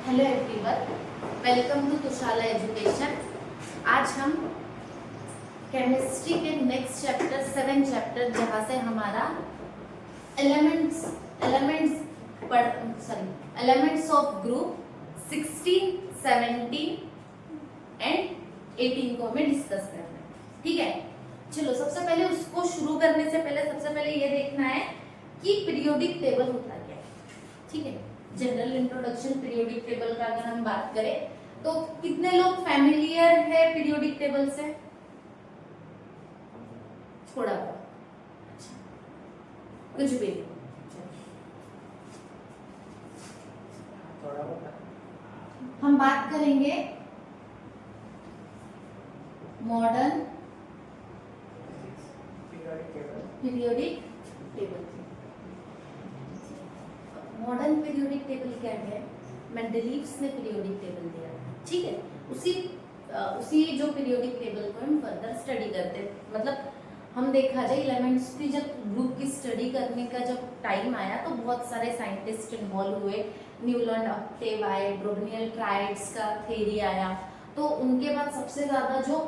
Hello everyone, welcome to Tushala education. आज हम chemistry के नेक्स्ट चैप्टर 7 चैप्टर जहाँ से हमारा एलिमेंट्स ऑफ ग्रुप 16, 17 एंड 18 को हमें डिस्कस करना है। ठीक है, चलो सबसे पहले उसको शुरू करने से पहले सबसे पहले ये देखना है कि पीरियोडिक टेबल होता क्या है। ठीक है, जनरल इंट्रोडक्शन पीरियोडिक टेबल का अगर हम बात करें तो कितने लोग फैमिलियर है पीरियोडिक टेबल से? थोड़ा बहुत, अच्छा, कुछ भी थोड़ा बहुत हम बात करेंगे modern periodic table. Modern periodic table क्या है? मेंडलीव्स ने पीरियोडिक टेबल दिया। ठीक है, उसी जो पीरियोडिक टेबल को हम फर्दर स्टडी करते हैं। मतलब हम देखा जाए एलिमेंट्स की जब ग्रुप की स्टडी करने का जब टाइम आया तो बहुत सारे साइंटिस्ट इन्वॉल्व हुए। न्यूलैंड, ऑक्टेव आए, ब्रोगनियल ट्राइड्स का थ्योरी आया। तो उनके बाद सबसे ज्यादा जो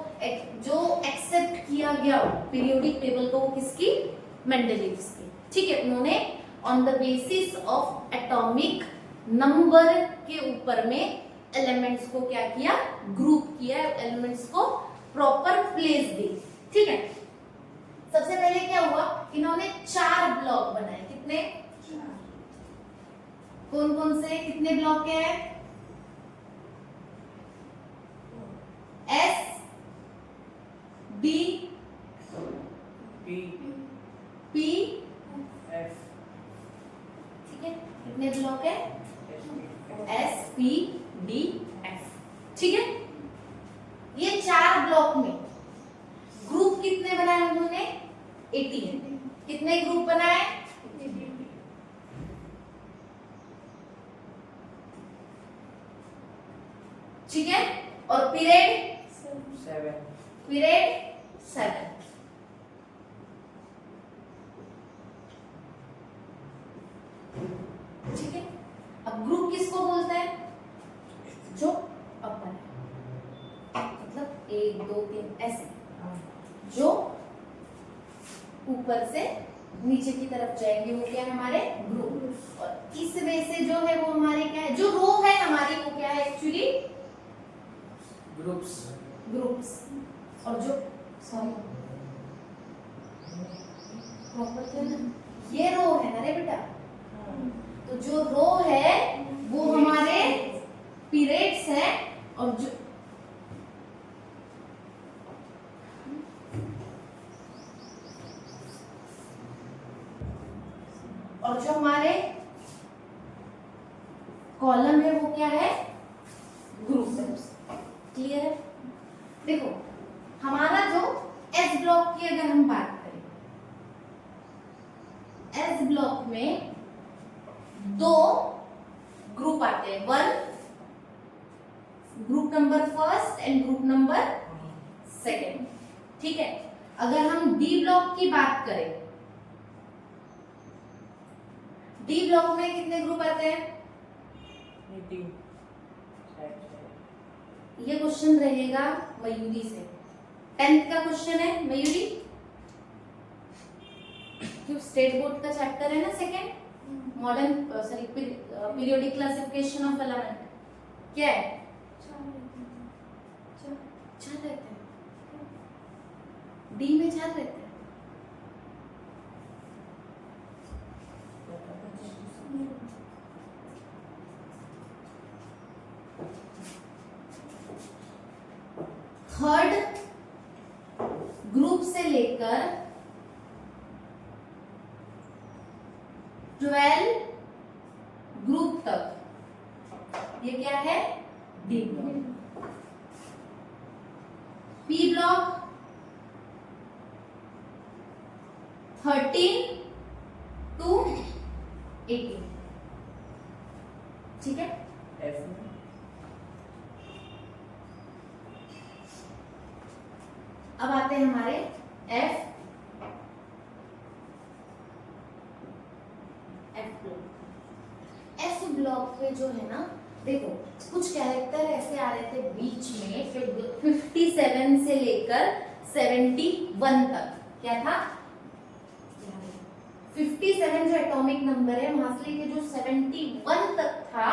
एक्सेप्ट किया गया पीरियोडिक टेबल को वो किसकी? मेंडलीव्स की। ठीक है, उन्होंने on the basis of atomic number के ऊपर में एलिमेंट्स को क्या किया? ग्रुप किया, एलिमेंट्स को प्रॉपर प्लेस दी। ठीक है, सबसे पहले क्या हुआ? इन्होंने 4 ब्लॉक बनाए। कितने? कौन कौन से कितने ब्लॉक है? S, D, P, F. ठीक है, कितने ब्लॉक है? S, P, D, F. ठीक है, ये 4 ब्लॉक में ग्रुप कितने बनाए उन्होंने? 18। कितने ग्रुप बनाए? ठीक है, और पीरियड 7। ठीक है, अब ग्रुप किसको बोलते हैं? जो अपर है, मतलब 1 2 3 ऐसे जो ऊपर से नीचे की तरफ जाएंगे वो क्या है? हमारे ग्रुप। और इस वे से जो है वो हमारे क्या है? जो रो है हमारी वो क्या है एक्चुअली? ग्रुप्स। और जो सॉरी प्रॉपर क्या ना, ये रो है ना रे बेटा। तो जो रो है वो हमारे पीरियड्स है। और जो हमारे कॉलम है वो क्या है? ग्रुप। क्लियर है? देखो हमारा जो एस ब्लॉक की अगर हम बात करें, एस ब्लॉक में 2 ग्रुप आते हैं। 1 group number first and group number second. ठीक है, अगर हम डी ब्लॉक की बात करें, डी ब्लॉक में कितने ग्रुप आते हैं? ये क्वेश्चन रहेगा मयूरी से, 10th का क्वेश्चन है मयूरी। क्यों? स्टेट बोर्ड का चैप्टर है ना second, modern periodic classification of element. क्या है? 4 रहते हैं, डी में 4 रहते हैं। थर्ड ग्रुप से लेकर 12 ग्रुप तक ये क्या है? D block. P block 13 to 18। ठीक है, अब आते हैं हमारे एफ ब्लॉक। एफ ब्लॉक पे जो है ना देखो कुछ कैरेक्टर ऐसे आ रहे थे बीच में, फिर 57 से लेकर 71 तक। क्या था? 57 जो एटॉमिक नंबर है वहां से लेके जो 71 तक था,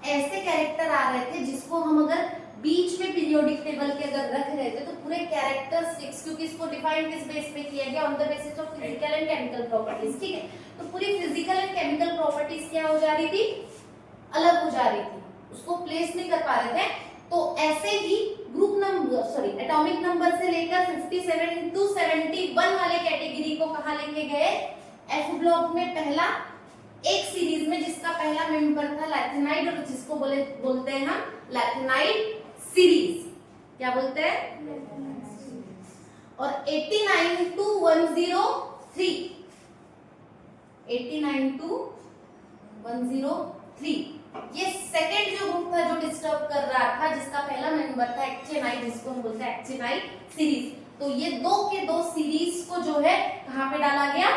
ऐसे कैरेक्टर आ रहे थे जिसको हम अगर बीच में पीरियोडिक टेबल के अगर रख रहे थे तो पूरे कैरेक्टरिस्टिक्स, क्योंकि इसको डिफाइन किस बेस पे किया गया, on the basis of physical and chemical properties, ठीक है। तो पूरी फिजिकल एंड केमिकल प्रॉपर्टीज क्या हो जा रही थी? अलग हो जा रही थी, उसको प्लेस नहीं कर पा रहे थे। तो ऐसे ही ग्रुप नंबर एटॉमिक नंबर से लेकर 57 टू 71 वाले कैटेगरी को कहां लेके गए? एफ ब्लॉक में पहला एक सीरीज में, जिसका पहला मेंबर था लैथिनाइड, और जिसको बोलते हैं हम लैथिनाइड सीरीज। क्या बोलते हैं? और 89 टू 103, 89 टू 103 ये सेकंड जो ग्रुप था जो डिस्टर्ब कर रहा था, जिसका पहला मेंबर था एक्टिनाइड, जिसको हम बोलते हैं एक्टिनाइड सीरीज। तो ये दो के दो सीरीज को जो है कहां पे डाला गया?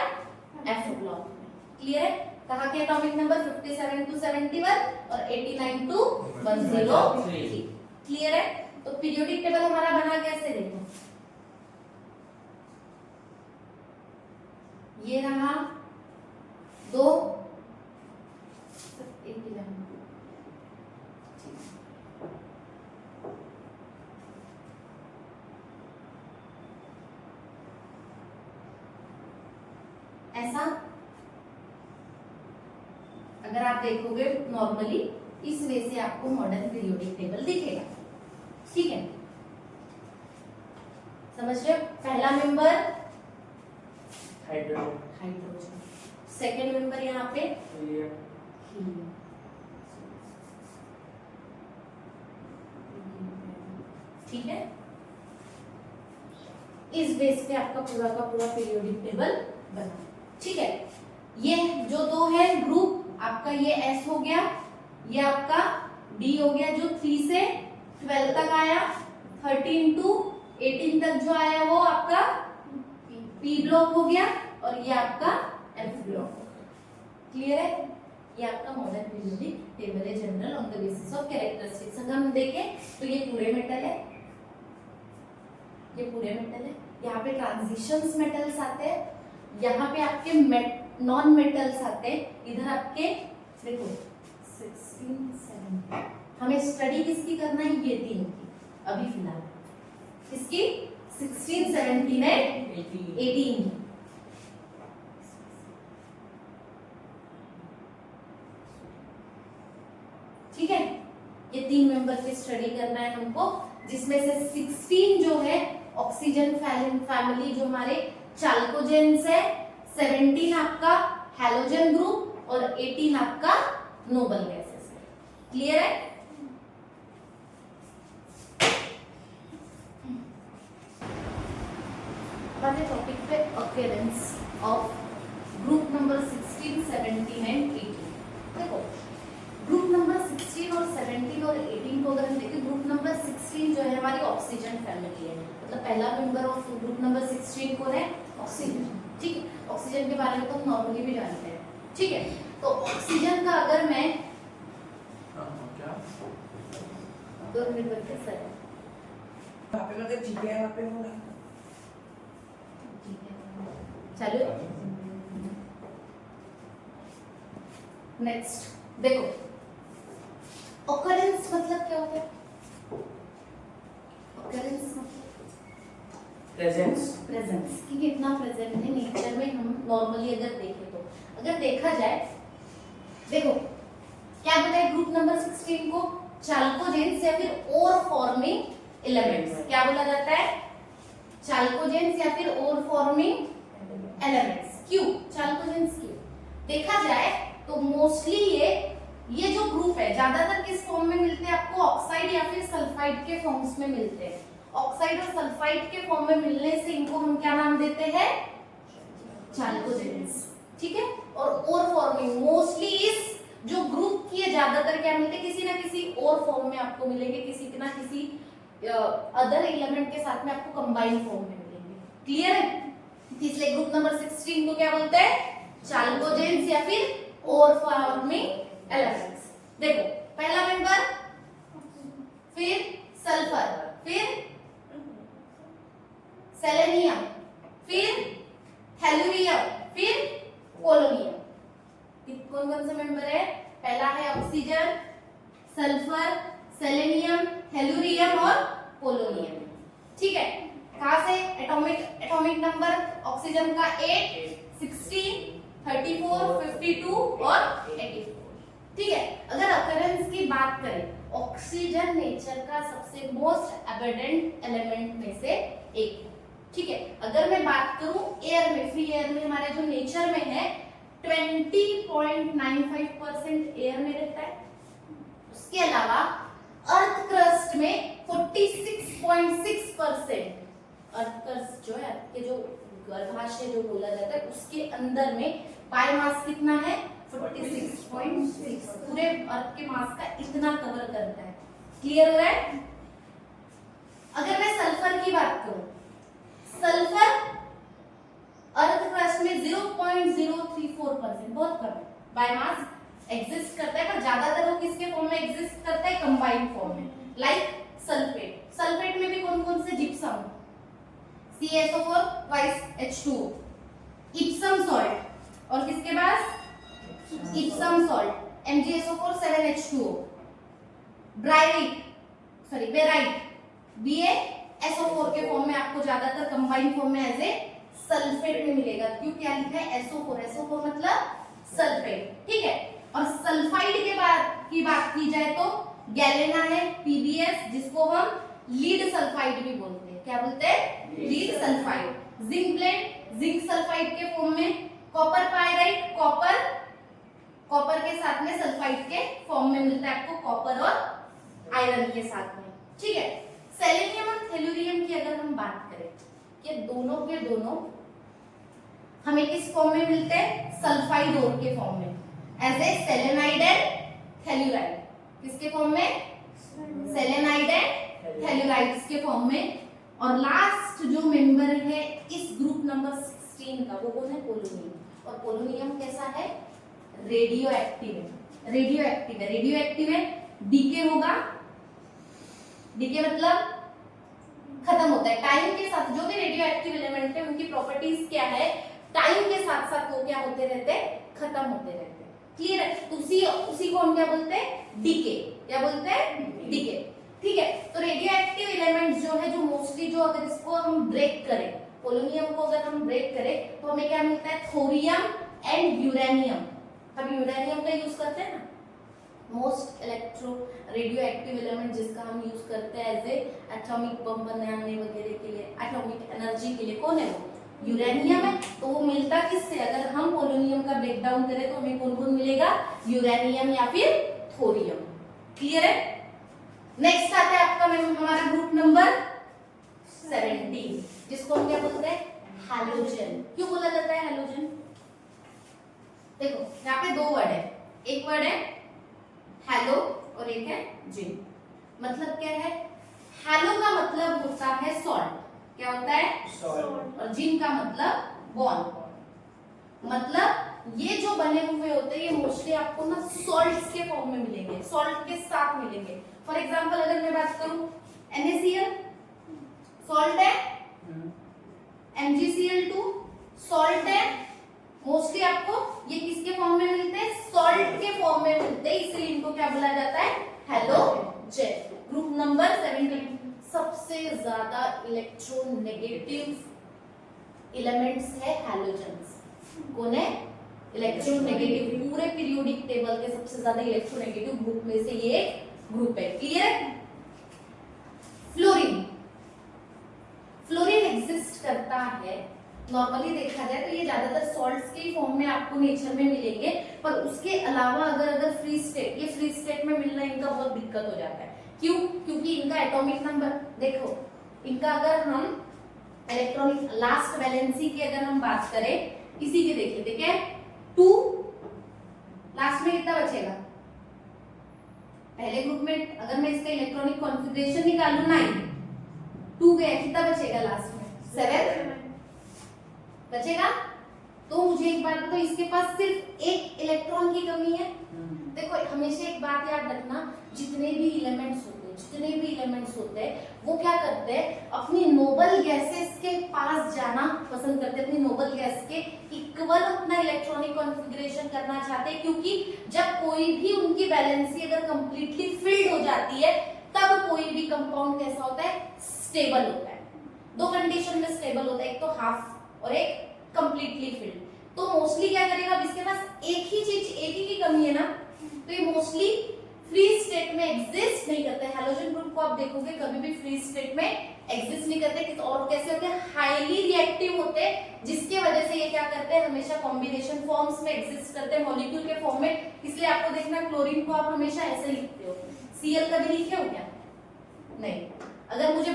एफ ब्लॉक में। क्लियर है? कहां के एटॉमिक नंबर 57 टू 71 और 89 टू 103। क्लियर है? तो पीरियोडिक टेबल हमारा बना कैसे? देखो ये रहा दो, एक ही लाइन। ऐसा अगर आप देखोगे नॉर्मली इस वे से आपको मॉडर्न पीरियोडिक टेबल दिखेगा, ठीक है। समझ रहे हो? पहला मेंबर हाइड्रोजन, सेकेंड मेंबर यहाँ पे हीलियम, ठीक है। इस बेस पे आपका पूरा का पूरा पीरियोडिक टेबल बना, ठीक है। ये जो दो है ग्रुप, आपका ये S हो गया, ये आपका D हो गया, जो 3 से 12 तक आया, 13 टू 18 तक जो आया वो आपका P ब्लॉक हो गया, और ये आपका F ब्लॉक हो गया। क्लियर है? ये आपका मॉडर्न पीरियोडिक टेबल है, general on the basis of characteristics. अगर हम देखें तो ये पूरे मेटल है, ये पूरे मेटल है, यहाँ पे ट्रांजिशंस मेटल्स आते हैं, यहाँ पे आपके नॉन मेटल्स आते हैं, इधर आपके देखो 16, 17। हमें स्टडी किसकी करना है? ये तीन की अभी फिलहाल, किसकी? 16, 17 एंड 18। ठीक है, ये तीन मेंबर की स्टडी करना है हमको, जिसमें से 16 जो है ऑक्सीजन फैमिली जो हमारे चाल्कोजेंस है, 17 आपका हैलोजन ग्रुप और 18 आपका नोबल गैसेस है। क्लियर है? वाले टॉपिक पे occurrence of group number 16, 17 and 18। देखो ग्रुप नंबर 16 और 17 और 18 को अगर हम देखें, ग्रुप नंबर 16 जो है हमारी ऑक्सीजन फैमिली है, मतलब पहला मेंबर ऑफ ग्रुप नंबर 16 कौन है? ऑक्सीजन। ठीक है, ऑक्सीजन के बारे में तो हम नॉर्मली भी जानते हैं, ठीक है। तो ऑक्सीजन का अगर मैं 2 मिनट बैठ के सर चलो नेक्स्ट देखो, ऑकरेंस मतलब क्या होता है? ऑकरेंस प्रेजेंस, प्रेजेंस कि कितना प्रेजेंट है नेचर में। हम नॉर्मली अगर देखें तो, अगर देखा जाए, देखो क्या बताए ग्रुप नंबर 16 को? चाल्कोजेंस या फिर ओर फॉर्मिंग एलिमेंट्स। क्या बोला जाता है? चाल्कोजेंस या फिर ओर फॉर्मिंग एलिमेंट्स। क्यों चाल्कोजेंस? क्यों देखा जाए तो मोस्टली ये जो ग्रुप है ज्यादातर किस फॉर्म में मिलते हैं आपको? ऑक्साइड या फिर सल्फाइड के फॉर्म्स में मिलते हैं। ऑक्साइड और सल्फाइड के फॉर्म में मिलने से इनको हम क्या नाम देते हैं? चाल्कोजेंस। ठीक है, और ओर फॉर्मिंग मोस्टली इस जो ग्रुप की है ज्यादातर क्या मिलते हैं? किसी ना किसी और फॉर्म में आपको मिलेंगे, किसी ना किसी अदर एलिमेंट के साथ में आपको कंबाइंड फॉर्म में मिलेंगे। क्लियर है? इसलिए ग्रुप नंबर 16 को क्या बोलते हैं? चाल्कोजेंस या फिर ओर फॉर्मिंग एलिमेंट्स। देखो पहला मेंबर सेलेनियम, फिर थैल्यूरियम, फिर पोलोनियम। कौन कौन से मेंबर है? पहला है ऑक्सीजन, सल्फर, सेलेनियम, थैल्यूरियम और पोलोनियम। ठीक है, कहां से? एटॉमिक नंबर ऑक्सीजन का 8, 16, 34, 52 और 84। ठीक है, अगर अकरेंस की बात करें, ऑक्सीजन नेचर का सबसे मोस्ट एबंडेंट एलिमेंट में से एक। ठीक है, अगर मैं बात करूं एयर में, फ्री एयर में हमारे जो नेचर में है 20.95% एयर में रहता है। उसके अलावा अर्थ क्रस्ट में 46.6%, अर्थ क्रस्ट जो है आपके जो गर्भाशय जो बोला जाता है उसके अंदर में बायोमास कितना है? 46.6। पूरे अर्थ के मास का इतना कवर करता है। क्लियर हो रहा है? अगर मैं सल्फर की बात करूं, सल्फर अर्थ क्रस्ट में 0.034%, बहुत कम है। बायोमास एग्जिस्ट करता है, पर ज्यादातर वो किसके फॉर्म में एग्जिस्ट करता है? कंबाइंड फॉर्म में। लाइक सल्फेट, सल्फेट में भी कौन कौन से? Gypsum, CaSO4 twice H2O, Epsom salt, और किसके पास? Epsom salt, MgSO4 7H2O, barite, BaSO4 के फॉर्म में आपको ज्यादातर कंबाइंड फॉर्म में एज ए सल्फेट में मिलेगा। क्यों? क्या लिखा है? SO4 मतलब सल्फेट। ठीक है, और सल्फाइड की बात की जाए तो गैलेना है, PbS, जिसको हम लीड सल्फाइड भी बोलते हैं। क्या बोलते हैं? Lead sulphide. Zinc blende, zinc sulphide के फॉर्म में, कॉपर पायराइट, कॉपर के साथ में सल्फाइड के फॉर्म में मिलता है आपको, कॉपर और आयरन के साथ में। ठीक है, सेलेनियम और थैल्यूरियम की अगर हम बात करें, ये दोनों के दोनों हमें किस फॉर्म में मिलते हैं? सल्फाइड ओर के फॉर्म में, एज ए सेलेनाइड एंड थैल्यूराइड। किसके फॉर्म में? सेलेनाइड एंड थैल्यूराइड्स के फॉर्म में। और लास्ट जो मेंबर है इस ग्रुप नंबर 16 का, वो कौन है? पोलोनियम। और पोलोनियम कैसा है? रेडियो एक्टिव है। रेडियो एक्टिव है, डीके होगा, डीके मतलब खत्म होता है टाइम के साथ। जो भी रेडियो एक्टिव एलिमेंट है उनकी प्रॉपर्टीज क्या है? टाइम के साथ साथ वो क्या होते रहते हैं? खत्म होते रहते हैं। क्लियर है? उसी को हम क्या बोलते हैं? डीके। क्या बोलते हैं? डीके। ठीक है, तो रेडियो एक्टिव एलिमेंट्स जो है, जो मोस्टली जो अगर इसको हम ब्रेक करें, पोलोनियम को अगर हम ब्रेक करें तो हमें क्या मिलता है? Thorium and uranium. हम यूरेनियम का यूज करते हैं ना, most electro radio active element जिसका हम यूज करते हैं एज ए एटॉमिक बम बनाने वगैरह के लिए, एटॉमिक एनर्जी के लिए, कौन है वो? यूरेनियम है। तो वो मिलता किससे? अगर हम पोलोनियम का ब्रेकडाउन करें तो हमें कौन कौन मिलेगा? यूरेनियम या फिर थोरियम। क्लियर है? नेक्स्ट आता है आपका हमारा ग्रुप नंबर 17, जिसको हम क्या बोलते हैं? हैलोजन। क्यों बोला जाता है हैलोजन? देखो यहाँ पे दो वर्ड है, एक वर्ड है हैलो और एक है जिन। मतलब क्या है? हैलो का मतलब होता है सॉल्ट। क्या होता है? सॉल्ट। और जिन का मतलब बॉन्ड। मतलब ये जो बने हुए होते हैं ये मोस्टली आपको ना सॉल्ट्स के फॉर्म में मिलेंगे, सॉल्ट के साथ मिलेंगे। फॉर एग्जांपल अगर मैं बात करूं NaCl सॉल्ट है, MgCl2 सॉल्ट है। मोस्टली आपको ये किसके फॉर्म में मिलते हैं? सॉल्ट के फॉर्म में मिलते हैं, इसलिए इनको क्या बोला जाता है? हैलोजन। ग्रुप नंबर 17 सबसे ज्यादा इलेक्ट्रोनेगेटिव एलिमेंट्स है हैलोजन्स। कौन है? इलेक्ट्रोनेगेटिव। पूरे पीरियोडिक टेबल के सबसे ज्यादा इलेक्ट्रोनेगेटिव ग्रुप में से ये ग्रुप है। क्लियर? फ्लोरीन, फ्लोरीन एग्जिस्ट करता है। नॉर्मली देखा जाए तो ये ज्यादातर सॉल्ट्स के फॉर्म में आपको नेचर में मिलेंगे, पर उसके अलावा अगर फ्री स्टेट, ये फ्री स्टेट में मिलना इनका बहुत दिक्कत हो जाता है। क्यों? क्योंकि इनका एटॉमिक नंबर देखो, इनका अगर हम इलेक्ट्रॉनिक लास्ट वैलेंसी की अगर हम बात करें, इसी की देखिए, ठीक है 2, लास्ट में कितना बचेगा? पहले ग्रुप में अगर मैं इसका इलेक्ट्रॉनिक कॉन्फ़िगरेशन निकालूं 9, 2 गया, कितना बचेगा लास्ट में? 7 बचेगा। तो मुझे एक बात बताओ, इसके पास सिर्फ एक इलेक्ट्रॉन की कमी है। देखो हमेशा एक बात याद रखना, जितने भी एलिमेंट्स होते हैं, जितने भी एलिमेंट्स होते हैं वो क्या करते हैं, अपनी नोबल गैसेस के पास जाना पसंद करते हैं, अपनी नोबल गैस के इक्वल अपना इलेक्ट्रॉनिक कॉन्फ़िगरेशन करना चाहते हैं, क्योंकि जब कोई भी उनकी वैलेंसी अगर कंप्लीटली फिल्ड हो जाती है तब कोई भी कंपाउंड कैसा होता है, स्टेबल होता है। दो कंडीशन में स्टेबल होता है, एक तो हाफ और एक कंप्लीटली फिल्ड। तो मोस्टली क्या करेगा, अब इसके पास एक ही चीज, एक ही की कमी है ना, तो ये मोस्टली फ्री स्टेट में एग्जिस्ट नहीं करते। हैलोजन ग्रुप को आप देखोगे कभी भी फ्री स्टेट में एग्जिस्ट नहीं करते, और कैसे होते हैं, हाईली रिएक्टिव होते हैं, जिसके वजह से ये क्या करते हैं, हमेशा कॉम्बिनेशन फॉर्म्स में एग्जिस्ट करते हैं, मॉलिक्यूल के फॉर्म में। इसलिए आपको देखना क्लोरीन को आप हमेशा ऐसे लिखते हो, Cl कभी लिखे हो क्या, नहीं। अगर मुझे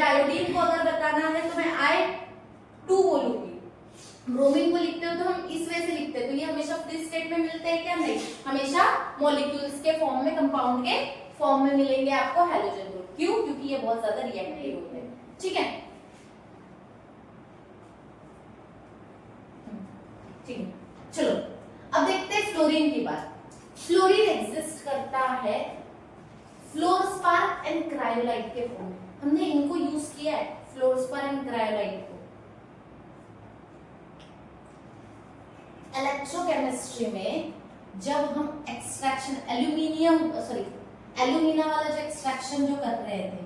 आयोडीन को अगर बताना है तो मैं I2 बोलूंगी, ब्रोमीन को लिखते हो तो हम इस वे से लिखते हैं। तो ये हमेशा फ्री स्टेट में मिलते हैं क्या, नहीं, हमेशा मॉलिक्यूल्स के फॉर्म में, कंपाउंड के फॉर्म में मिलेंगे आपको हैलोजन ग्रुप। क्यों, क्योंकि ये बहुत ज्यादा रिएक्टिव होते हैं, ठीक है। ठीक है, चलो अब देखते हैं फ्लोरीन की बात। फ्लोरीन एग्जिस्ट करता है फ्लोरस्पार एंड क्रायोलाइट के फॉर्म में। हमने इनको यूज किया है, फ्लोरस्पार एंड क्रायोलाइट को। इलेक्ट्रोकेमिस्ट्री में जब हम एक्सट्रैक्शन एल्यूमिना वाला जो एक्सट्रैक्शन जो कर रहे थे,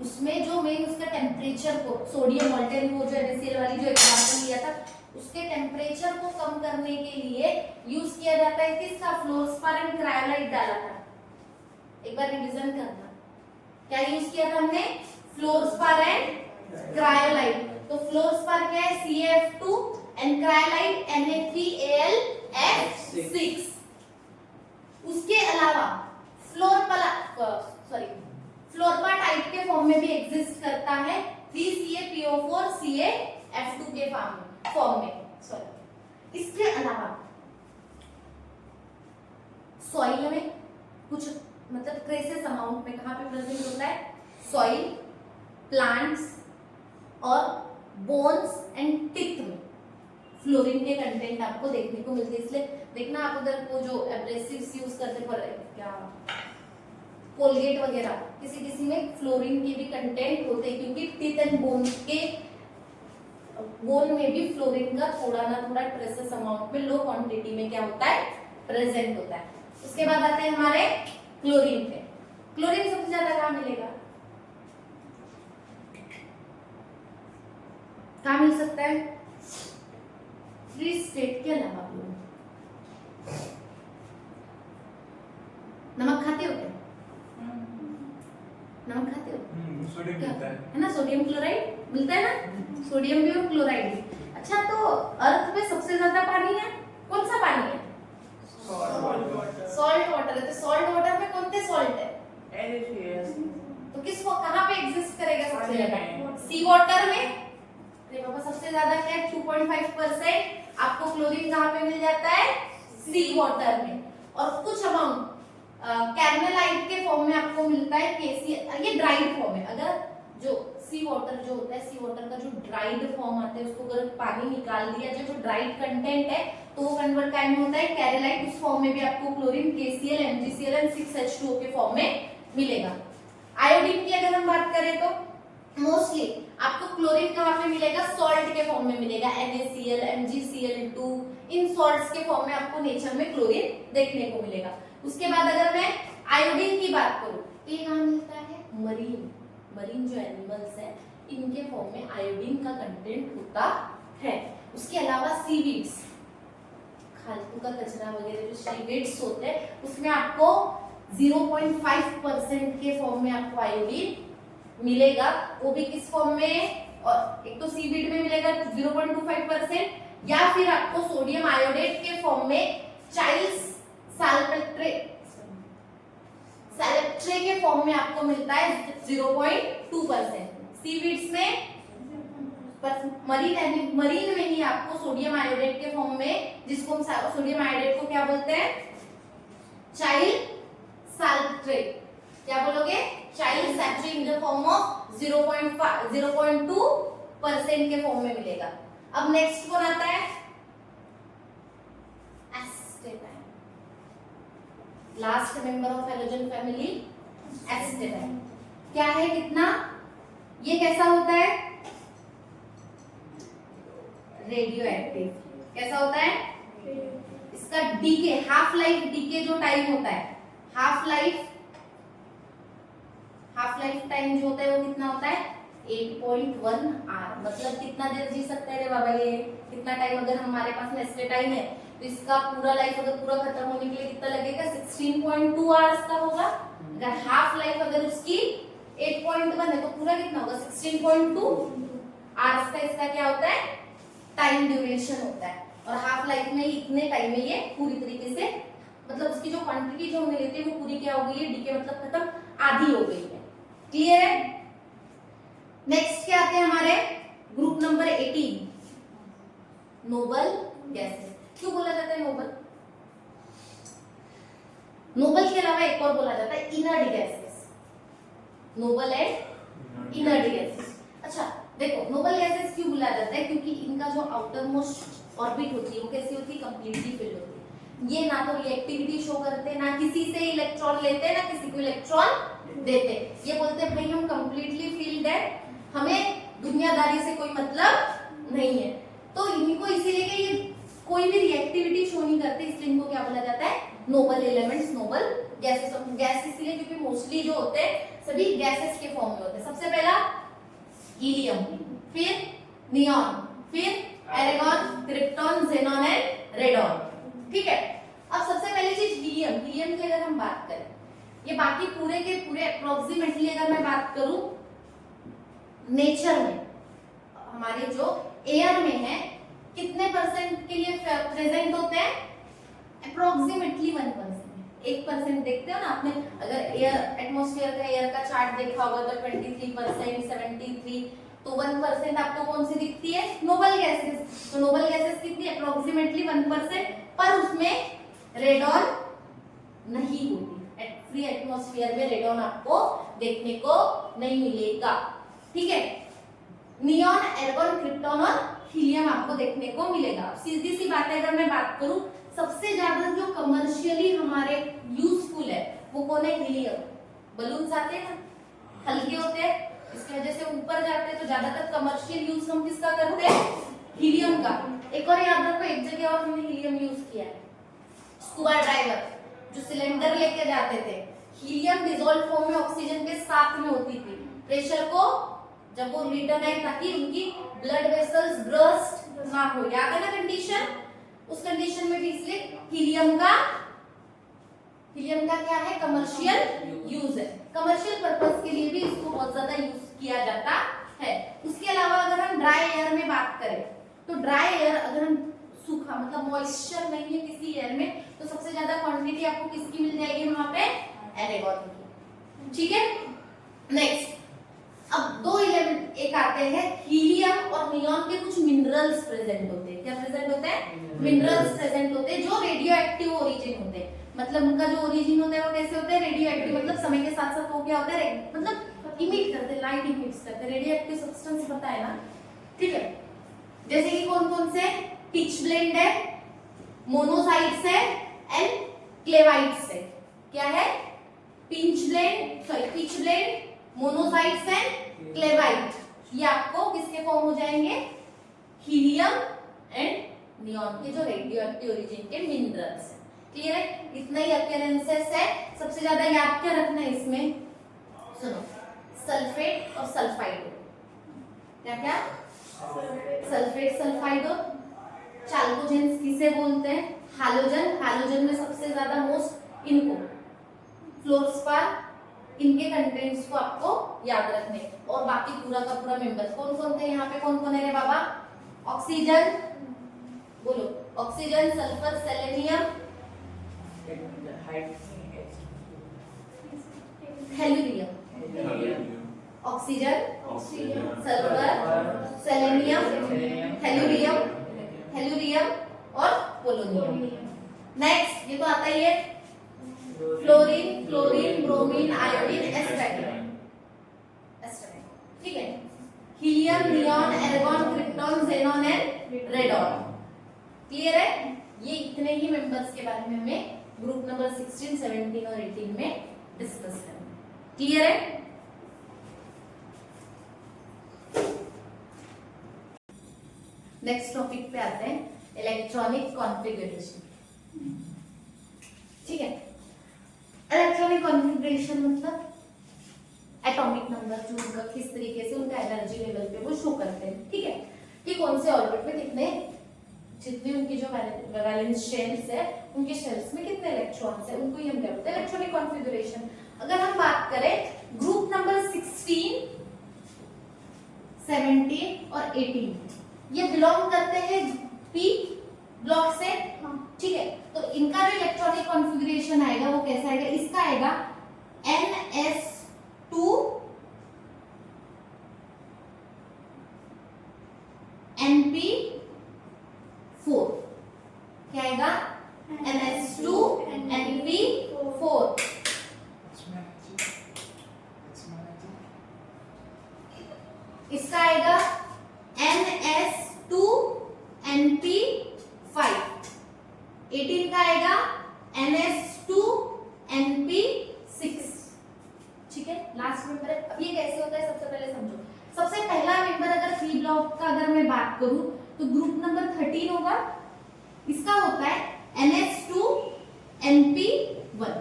उसमें जो मेन उसका टेम्परेचर को, सोडियम मॉल्टेन वो जो NaCl वाली जो एग्जांपल लिया था, उसके टेम्परेचर को कम करने के लिए यूज किया जाता है किसका, फ्लोरस्पार एंड क्रायोलाइट डाला था। एक बार रिवीजन करना, क्या यूज किया था हमने, फ्लोरस्पार एंड क्रायोलाइट। तो फ्लोरस्पार क्या है, CaF2 एंड क्रायोलाइट Na3Al उसके अलावा फ्लोरपा टाइप के फॉर्म में भी एग्जिस्ट करता है, 3CaPO4 CaF2 के फॉर्म में। इसके अलावा सॉइल में कुछ मतलब ट्रेसेस अमाउंट में कहां पे प्रेजेंट होता है, सॉइल, प्लांट्स और बोन्स एंड टिथ में फ्लोरीन के कंटेंट आपको देखने को मिलते हैं। इसलिए देखना आप अगर वो जो एब्रेसिव्स यूज करते पर क्या कोलगेट वगैरह, किसी में फ्लोरीन के भी कंटेंट होते हैं, क्योंकि टीथ एंड बोन में भी फ्लोरीन का थोड़ा ना थोड़ा ट्रेसेस अमाउंट में, लो क्वांटिटी में क्या होता है, प्रेजेंट होता है। उसके बाद आते हैं हमारे क्लोरीन पे। क्लोरीन सबसे ज्यादा कहाँ मिलेगा, कहाँ मिल सकता है, फ्री स्टेट के अलावा। नमक खाते हो क्या, नमक खाते हो, सोडियम मिलता है ना, सोडियम क्लोराइड मिलता है ना, सोडियम भी और क्लोराइड भी। अच्छा, तो अर्थ में सबसे ज्यादा पानी है, कौन सा पानी है, सॉल्ट वाटर है। तो सॉल्ट वाटर में कौन से सॉल्ट है, तो किसको कहाँ पे एग्जिस्ट करेगा सबसे ज्यादा, सी वाटर में। अरे बाबा, सबसे ज्यादा क्या है, 2.5% आपको क्लोरीन कहाँ पे मिल जाता है, सी वाटर में। और कुछ अमाउंट कैर्नेलाइट के फॉर्म में आपको मिलता है KCl, ये ड्राइड फॉर्म है। अगर जो सी वाटर जो होता है, सी वाटर का जो ड्राइड फॉर्म आता है, उसको अगर पानी निकाल दिया जो ड्राइड कंटेंट है, तो वो कन्वर्ट टाइम में होता है कैरेलाइट। उस फॉर्म में भी आपको chlorine KCl MgCl and 6H2O के फॉर्म में मिलेगा। आयोडीन की अगर हम बात करें तो मोस्टली आपको क्लोरीन कहाँ पे मिलेगा, सॉल्ट के फॉर्म में मिलेगा, NaCl MgCl2, इन सॉल्ट्स के फॉर्म में आपको नेचर में क्लोरीन देखने को मिलेगा। उसके बाद अगर मैं आयोडीन की बात करूं तो ये कहाँ मिलता है, मरीन जो एनिमल्स है इनके फॉर्म में आयोडीन का कंटेंट होता है। उसके अलावा सीवीड्स, फालतू का कचरा वगैरह जो सीवीड्स होते हैं, उसमें आपको 0.5% के फॉर्म में आपको आयोडीन मिलेगा। वो भी किस फॉर्म में, और एक तो सीवीड में मिलेगा 0.25%, या फिर आपको सोडियम आयोडेट के फॉर्म में चाइल्ड्स सैलेट्रे के फॉर्म में आपको मिलता है 0.2%। सीवीड्स में, मरीन में ही आपको सोडियम आयोडेट के फॉर्म में, जिसको हम सोडियम आयोडेट को क्या बोलते हैं, चाइल्ड सैलेट्रेट, क्या बोलोगे, Chile saltpetre in the form of 0.2% के फॉर्म में मिलेगा। अब नेक्स्ट कौन आता है, astatine, last member of halogen family astatine. क्या है, कितना, ये कैसा होता है, रेडियो एक्टिव। कैसा होता है, इसका डीके, हाफ लाइफ डीके जो टाइम होता है, हाफ लाइफ टाइम जो होता है वो कितना होता है, 8.1 आवर। मतलब कितना देर जी सकते हैं रे बाबा ये, कितना टाइम, अगर हमारे पास नेस्ले टाइम है तो इसका पूरा लाइफ अगर पूरा खत्म होने के लिए कितना लगेगा, 16.2 आवर्स का होगा। अगर हाफ लाइफ अगर उसकी 8.1 है तो पूरा कितना होगा, 16.2 आवर्स का इसका क्या होता है, टाइम ड्यूरेशन होता है। और हाफ लाइफ में इतने टाइम में ये पूरी तरीके से, मतलब उसकी जो क्वांटिटी जो हमें लेते हैं वो पूरी क्या हो गई है, डीके मतलब खत्म, आधी हो गई है। क्लियर है। नेक्स्ट क्या आते हैं हमारे, ग्रुप नंबर 18, नोबल गैसेस। क्यों बोला जाता है नोबल? नोबल के अलावा एक और बोला जाता है inert gases. Noble and inert gases. अच्छा देखो, नोबल गैसेस क्यों बोला जाता है, क्योंकि इनका जो आउटर मोस्ट ऑर्बिट होती है वो कैसी होती है, कंप्लीटली फिल्ड होती है। ये ना तो रिएक्टिविटी शो करते, ना किसी से इलेक्ट्रॉन लेते, ना किसी को इलेक्ट्रॉन देते। ये बोलते हैं भाई हम कंप्लीटली फिल्ड है, हमें दुनियादारी से कोई मतलब नहीं है। तो इनको इसीलिए कि ये कोई भी रिएक्टिविटी शो नहीं करते, इसलिए इनको क्या बोला जाता है, noble elements, noble gases. Gas इसलिए क्योंकि मोस्टली जो होते हैं सभी गैसेस के फॉर्म में होते हैं। सबसे पहला हीलियम, फिर नियॉन, फिर argon, krypton, xenon and radon. ठीक है। अब सबसे पहली चीज हीलियम। हीलियम की अगर हम बात करें, ये बाकी पूरे के पूरे अप्रोक्सीमेटली अगर मैं बात करूं, नेचर में हमारे जो एयर में है कितने परसेंट के लिए प्रेजेंट होते हैं, अप्रोक्सीमेटली 1%। 1% देखते हो ना आपने, अगर एयर एटमॉस्फेयर का एयर का चार्ट देखा होगा तो 23%, 73, तो 1% आपको कौन सी दिखती है, नोबल गैसेस। तो नोबल गैसेस कितनी, अप्रोक्सीमेटली 1%, पर उसमें रेडॉन नहीं होती। फ्री एटमॉस्फेयर में रेडॉन आपको देखने को नहीं मिलेगा। ठीक है। नियॉन, एर्गॉन, क्रिप्टॉन और हीलियम आपको देखने को मिलेगा। सीधी सी बात है, अगर मैं बात करूं सबसे ज्यादा जो कमर्शियली हमारे यूजफुल है वो कौन है, हीलियम। बलून्स आते हैं ना, हल्के होते हैं, इसकी वजह से ऊपर जाते हैं, तो ज्यादातर कमर्शियल यूज हम किसका करते हैं, हीलियम का। एक और याद रखो, एक जगह और हमने हीलियम यूज किया है, स्कूबा डाइवर जो सिलेंडर लेके जाते थे, हीलियम डिसॉल्व फॉर्म में ऑक्सीजन के साथ में होती थी। प्रेशर को जब वो रिटर्न आए ताकि उनकी ब्लड वेसल्स बर्स्ट ना हो, याद है ना कंडीशन, उस कंडीशन में भी इसलिए हीलियम का क्या है, कमर्शियल यूज है। कमर्शियल पर्पस के लिए भी इसको बहुत ज्यादा यूज किया जाता है। उसके अलावा अगर हम ड्राई एयर में बात करें तो ड्राई एयर, अगर हम सूखा मतलब मॉइस्चर नहीं है किसी एयर में, तो सबसे ज्यादा क्वांटिटी आपको किसकी मिल जाएगी वहां पे, एरेगॉन की। ठीक है। नेक्स्ट, अब दो एलिमेंट एक आते हैं, हीलियम और नियॉन के कुछ मिनरल्स प्रेजेंट होते हैं। क्या प्रेजेंट होते हैं, मिनरल्स प्रेजेंट होते हैं जो रेडियो एक्टिव ओरिजिन होते हैं। मतलब उनका जो ओरिजिन होता है वो कैसे होता है, रेडियो एक्टिव। मतलब समय के साथ साथ वो क्या होता है, मतलब इमिट करते हैं, लाइट इमिट करते हैं, रेडियो एक्टिव सब्सटेंस पता है ना। ठीक है। जैसे कि कौन कौन से, पिच ब्लेंड है, मोनोसाइट्स है एंड क्लेवाइट्स है। क्या है, पिच ब्लेंड, मोनोसाइट्स एंड क्लेवाइट। ये आपको किसके फॉर्म हो जाएंगे, हीलियम एंड नियॉन के जो रेडियो एक्टिव ओरिजिन के मिनरल्स हैं। क्लियर है। इतना ही अपियरेंसेस है। सबसे ज्यादा याद क्या रखना है इसमें, सुनो, सल्फेट और सल्फाइड। क्या क्या, सल्फेट, सल्फाइड। चाल्कोजेंस किसे बोलते हैं, हैलोजन। हैलोजन में सबसे ज्यादा मोस्ट इनको, फ्लोरस्पार, इनके कंटेंट्स को आपको याद रखने। और बाकी पूरा का पूरा मेंबर्स कौन कौन थे यहाँ पे, कौन कौन है रे बाबा, ऑक्सीजन, बोलो, oxygen, sulphur, selenium, helium. Oxygen, sulphur, selenium, helium और पोलोनियम। नेक्स्ट, ये तो आता ही है, फ्लोरीन, ब्रोमीन, आयोडीन, एस्ट्रेटिन। ठीक है। Helium, neon, argon, krypton, xenon and radon. Clear है। ये इतने ही मेंबर्स के बारे में हमें ग्रुप नंबर 16, 17 और 18 में डिस्कस करना है। क्लियर है। नेक्स्ट टॉपिक पे आते हैं, इलेक्ट्रॉनिक कॉन्फ़िगरेशन। ठीक है, इलेक्ट्रॉनिक कॉन्फ़िगरेशन मतलब एटॉमिक नंबर जो उनका किस तरीके से उनका एनर्जी लेवल पे वो शो करते हैं। ठीक है, कि कौन से ऑर्बिट में कितने, जितनी उनकी जो वैलेंस शेल्स है उनके शेल्स में कितने इलेक्ट्रॉन्स है, उनको ही हम क्या बोलते हैं इलेक्ट्रॉनिक कॉन्फ़िगरेशन। अगर हम बात करें ग्रुप नंबर 16, 17 और 18, ये बिलोंग करते हैं पी ब्लॉक से। ठीक है, तो इनका जो इलेक्ट्रॉनिक कॉन्फ़िगरेशन आएगा वो कैसा आएगा, इसका आएगा NS2 NP4। क्या आएगा, NS2 NP4। इसका आएगा NS2 NP5। 18 का आएगा NS2 NP6। ठीक है, लास्ट मेंबर है। अब ये कैसे होता है सबसे पहले समझो। सबसे पहला मेंबर अगर पी ब्लॉक का अगर मैं बात करूं तो ग्रुप नंबर 13 होगा, इसका होता है NS2 NP1।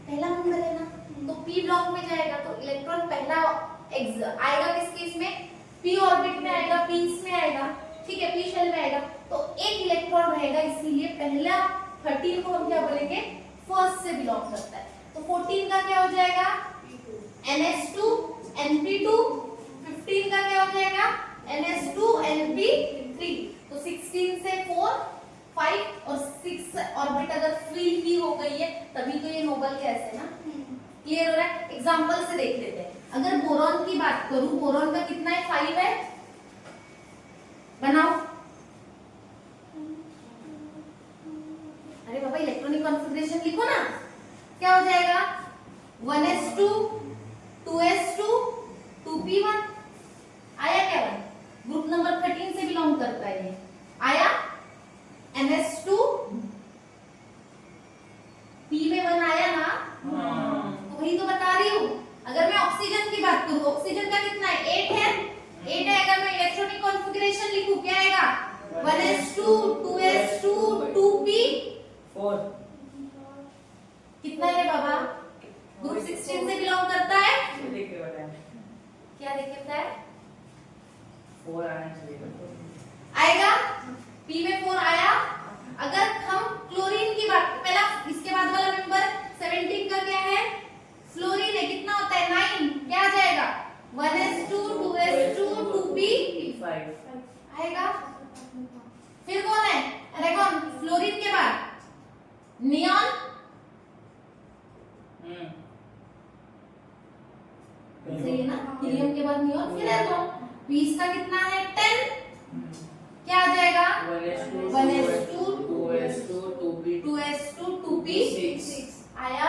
पहला मेंबर है ना, तो पी ब्लॉक में जाएगा तो इलेक्ट्रॉन पहला आएगा किस केस में, पी ऑर्बिट में आएगा, पीस में आएगा। ठीक है, पी शेल में आएगा तो एक इलेक्ट्रॉन रहेगा, इसीलिए पहला 13 को हम क्या बोलेंगे, फर्स्ट से बिलोंग करता है। तो 14 का क्या हो जाएगा, NS2 NP2। 15 का क्या हो जाएगा, NS2 NP3। तो 16 से 4 5 और 6 ऑर्बिट अगर फ्री भी हो गई है तभी तो ये नोबल गैस है ना। क्लियर हो रहा है, एग्जांपल से देख लेते हैं। अगर बोरॉन की बात करूं, बोरॉन का कितना है, 5 है, बनाओ। अरे बाबा इलेक्ट्रॉनिक कॉन्फ़िगरेशन लिखो ना, क्या हो जाएगा, 1s2 2s2 2p1। आया क्या, ग्रुप नंबर 13 से बिलोंग करता है ये, आया NS2 p में 1 आया ना। तो वही तो बता रही हूँ। अगर मैं ऑक्सीजन की बात करूँ, ऑक्सीजन का कितना है, 8 है। 8 है, अगर मैं इलेक्ट्रॉनिक कॉन्फ़िगरेशन लिखूं क्या आएगा, 1s2 2s2 2p4। कितना है बाबा, ग्रुप 16 से बिलोंग करता है। क्या देखता है, 4 आना चाहिए, आएगा, p में 4 आया। अगर हम क्लोरीन की बात, पहला इसके बाद वाला नंबर 17 का क्या है, फ्लोरीन है, कितना होता है, 9। क्या आ जाएगा, 1s2 2s2 2p5 आएगा। फिर कौन है, अरेगॉन, फ्लोरीन के बाद नियॉन। सही है ना, हीलियम के बाद नियॉन, फिर आर्गन। पीस का कितना है, 10। क्या आ जाएगा, 1s2 2s2 2p6 आया।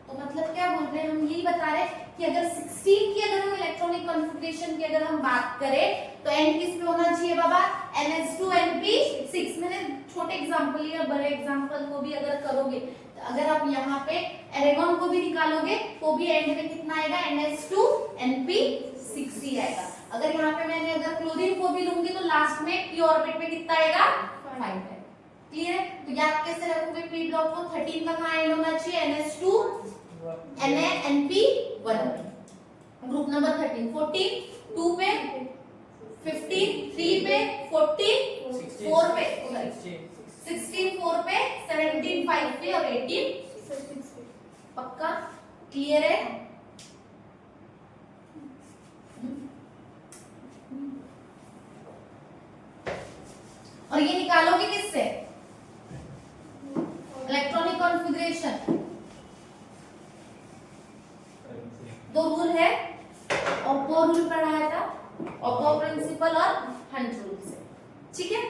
तो मतलब क्या बोल रहे हैं हम, यही बता रहे हैं कि अगर 16 की अगर हम इलेक्ट्रॉनिक कॉन्फ़िगरेशन की अगर हम बात करें तो एंड किस पे होना चाहिए बाबा, NS2 NP6। मैंने छोटे एग्जांपल लिया, बड़े एग्जांपल को भी अगर करोगे तो अगर आप यहाँ पे एरेगॉन को भी निकालोगे तो भी एंड में कितना आएगा, NS2 NP6 ही आएगा। अगर यहाँ पे मैंने अगर क्लोरीन को भी लूंगी तो लास्ट में पी ऑर्बिट में कितना आएगा, 5 है। क्लियर है, तो याद कैसे रखोगे पी ब्लॉक को, 13 का कहाँ एंड होना चाहिए, NS2 NP1। ग्रुप नंबर 13, 14 2 पे, 15 3 पे, 14 4 पे, 16 4 पे, 17 5 पे और 18 6 पे। पक्का, क्लियर है। और ये निकालोगे किससे, इलेक्ट्रॉनिक कॉन्फ़िगरेशन। दो रूल है, ऑप्पो रूल पढ़ाया था, ऑप्पो प्रिंसिपल और हंट रूल से। ठीक है,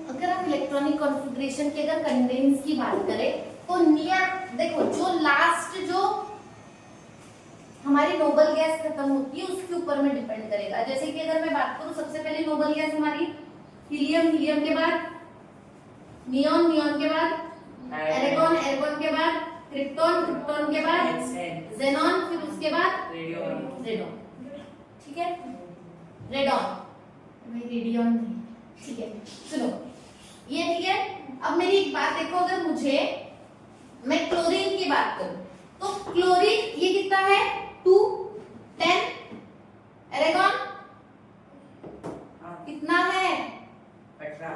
अगर हम इलेक्ट्रॉनिक कॉन्फ़िगरेशन के अगर कंटेंट्स की बात करें तो नियर, देखो जो लास्ट जो हमारी नोबल गैस खत्म होती है उसके ऊपर में डिपेंड करेगा। जैसे कि अगर मैं बात करूं, सबसे पहले नोबल गैस हमारी हीलियम, हीलियम के बाद नियॉन, नियॉन के बाद एरेगॉन, एरेगॉन के बाद क्रिप्टॉन, क्रिप्टॉन के बाद Xen. जेनॉन, फिर उसके बाद Radion. रेडॉन। ठीक है, रेडॉन, भाई रेडियन नहीं, ठीक है। सुनो, ये ठीक है। अब मेरी एक बात देखो, अगर मुझे मैं क्लोरीन की बात करूं तो क्लोरीन ये कितना है 2 10, एरेगॉन हाँ, कितना है 18,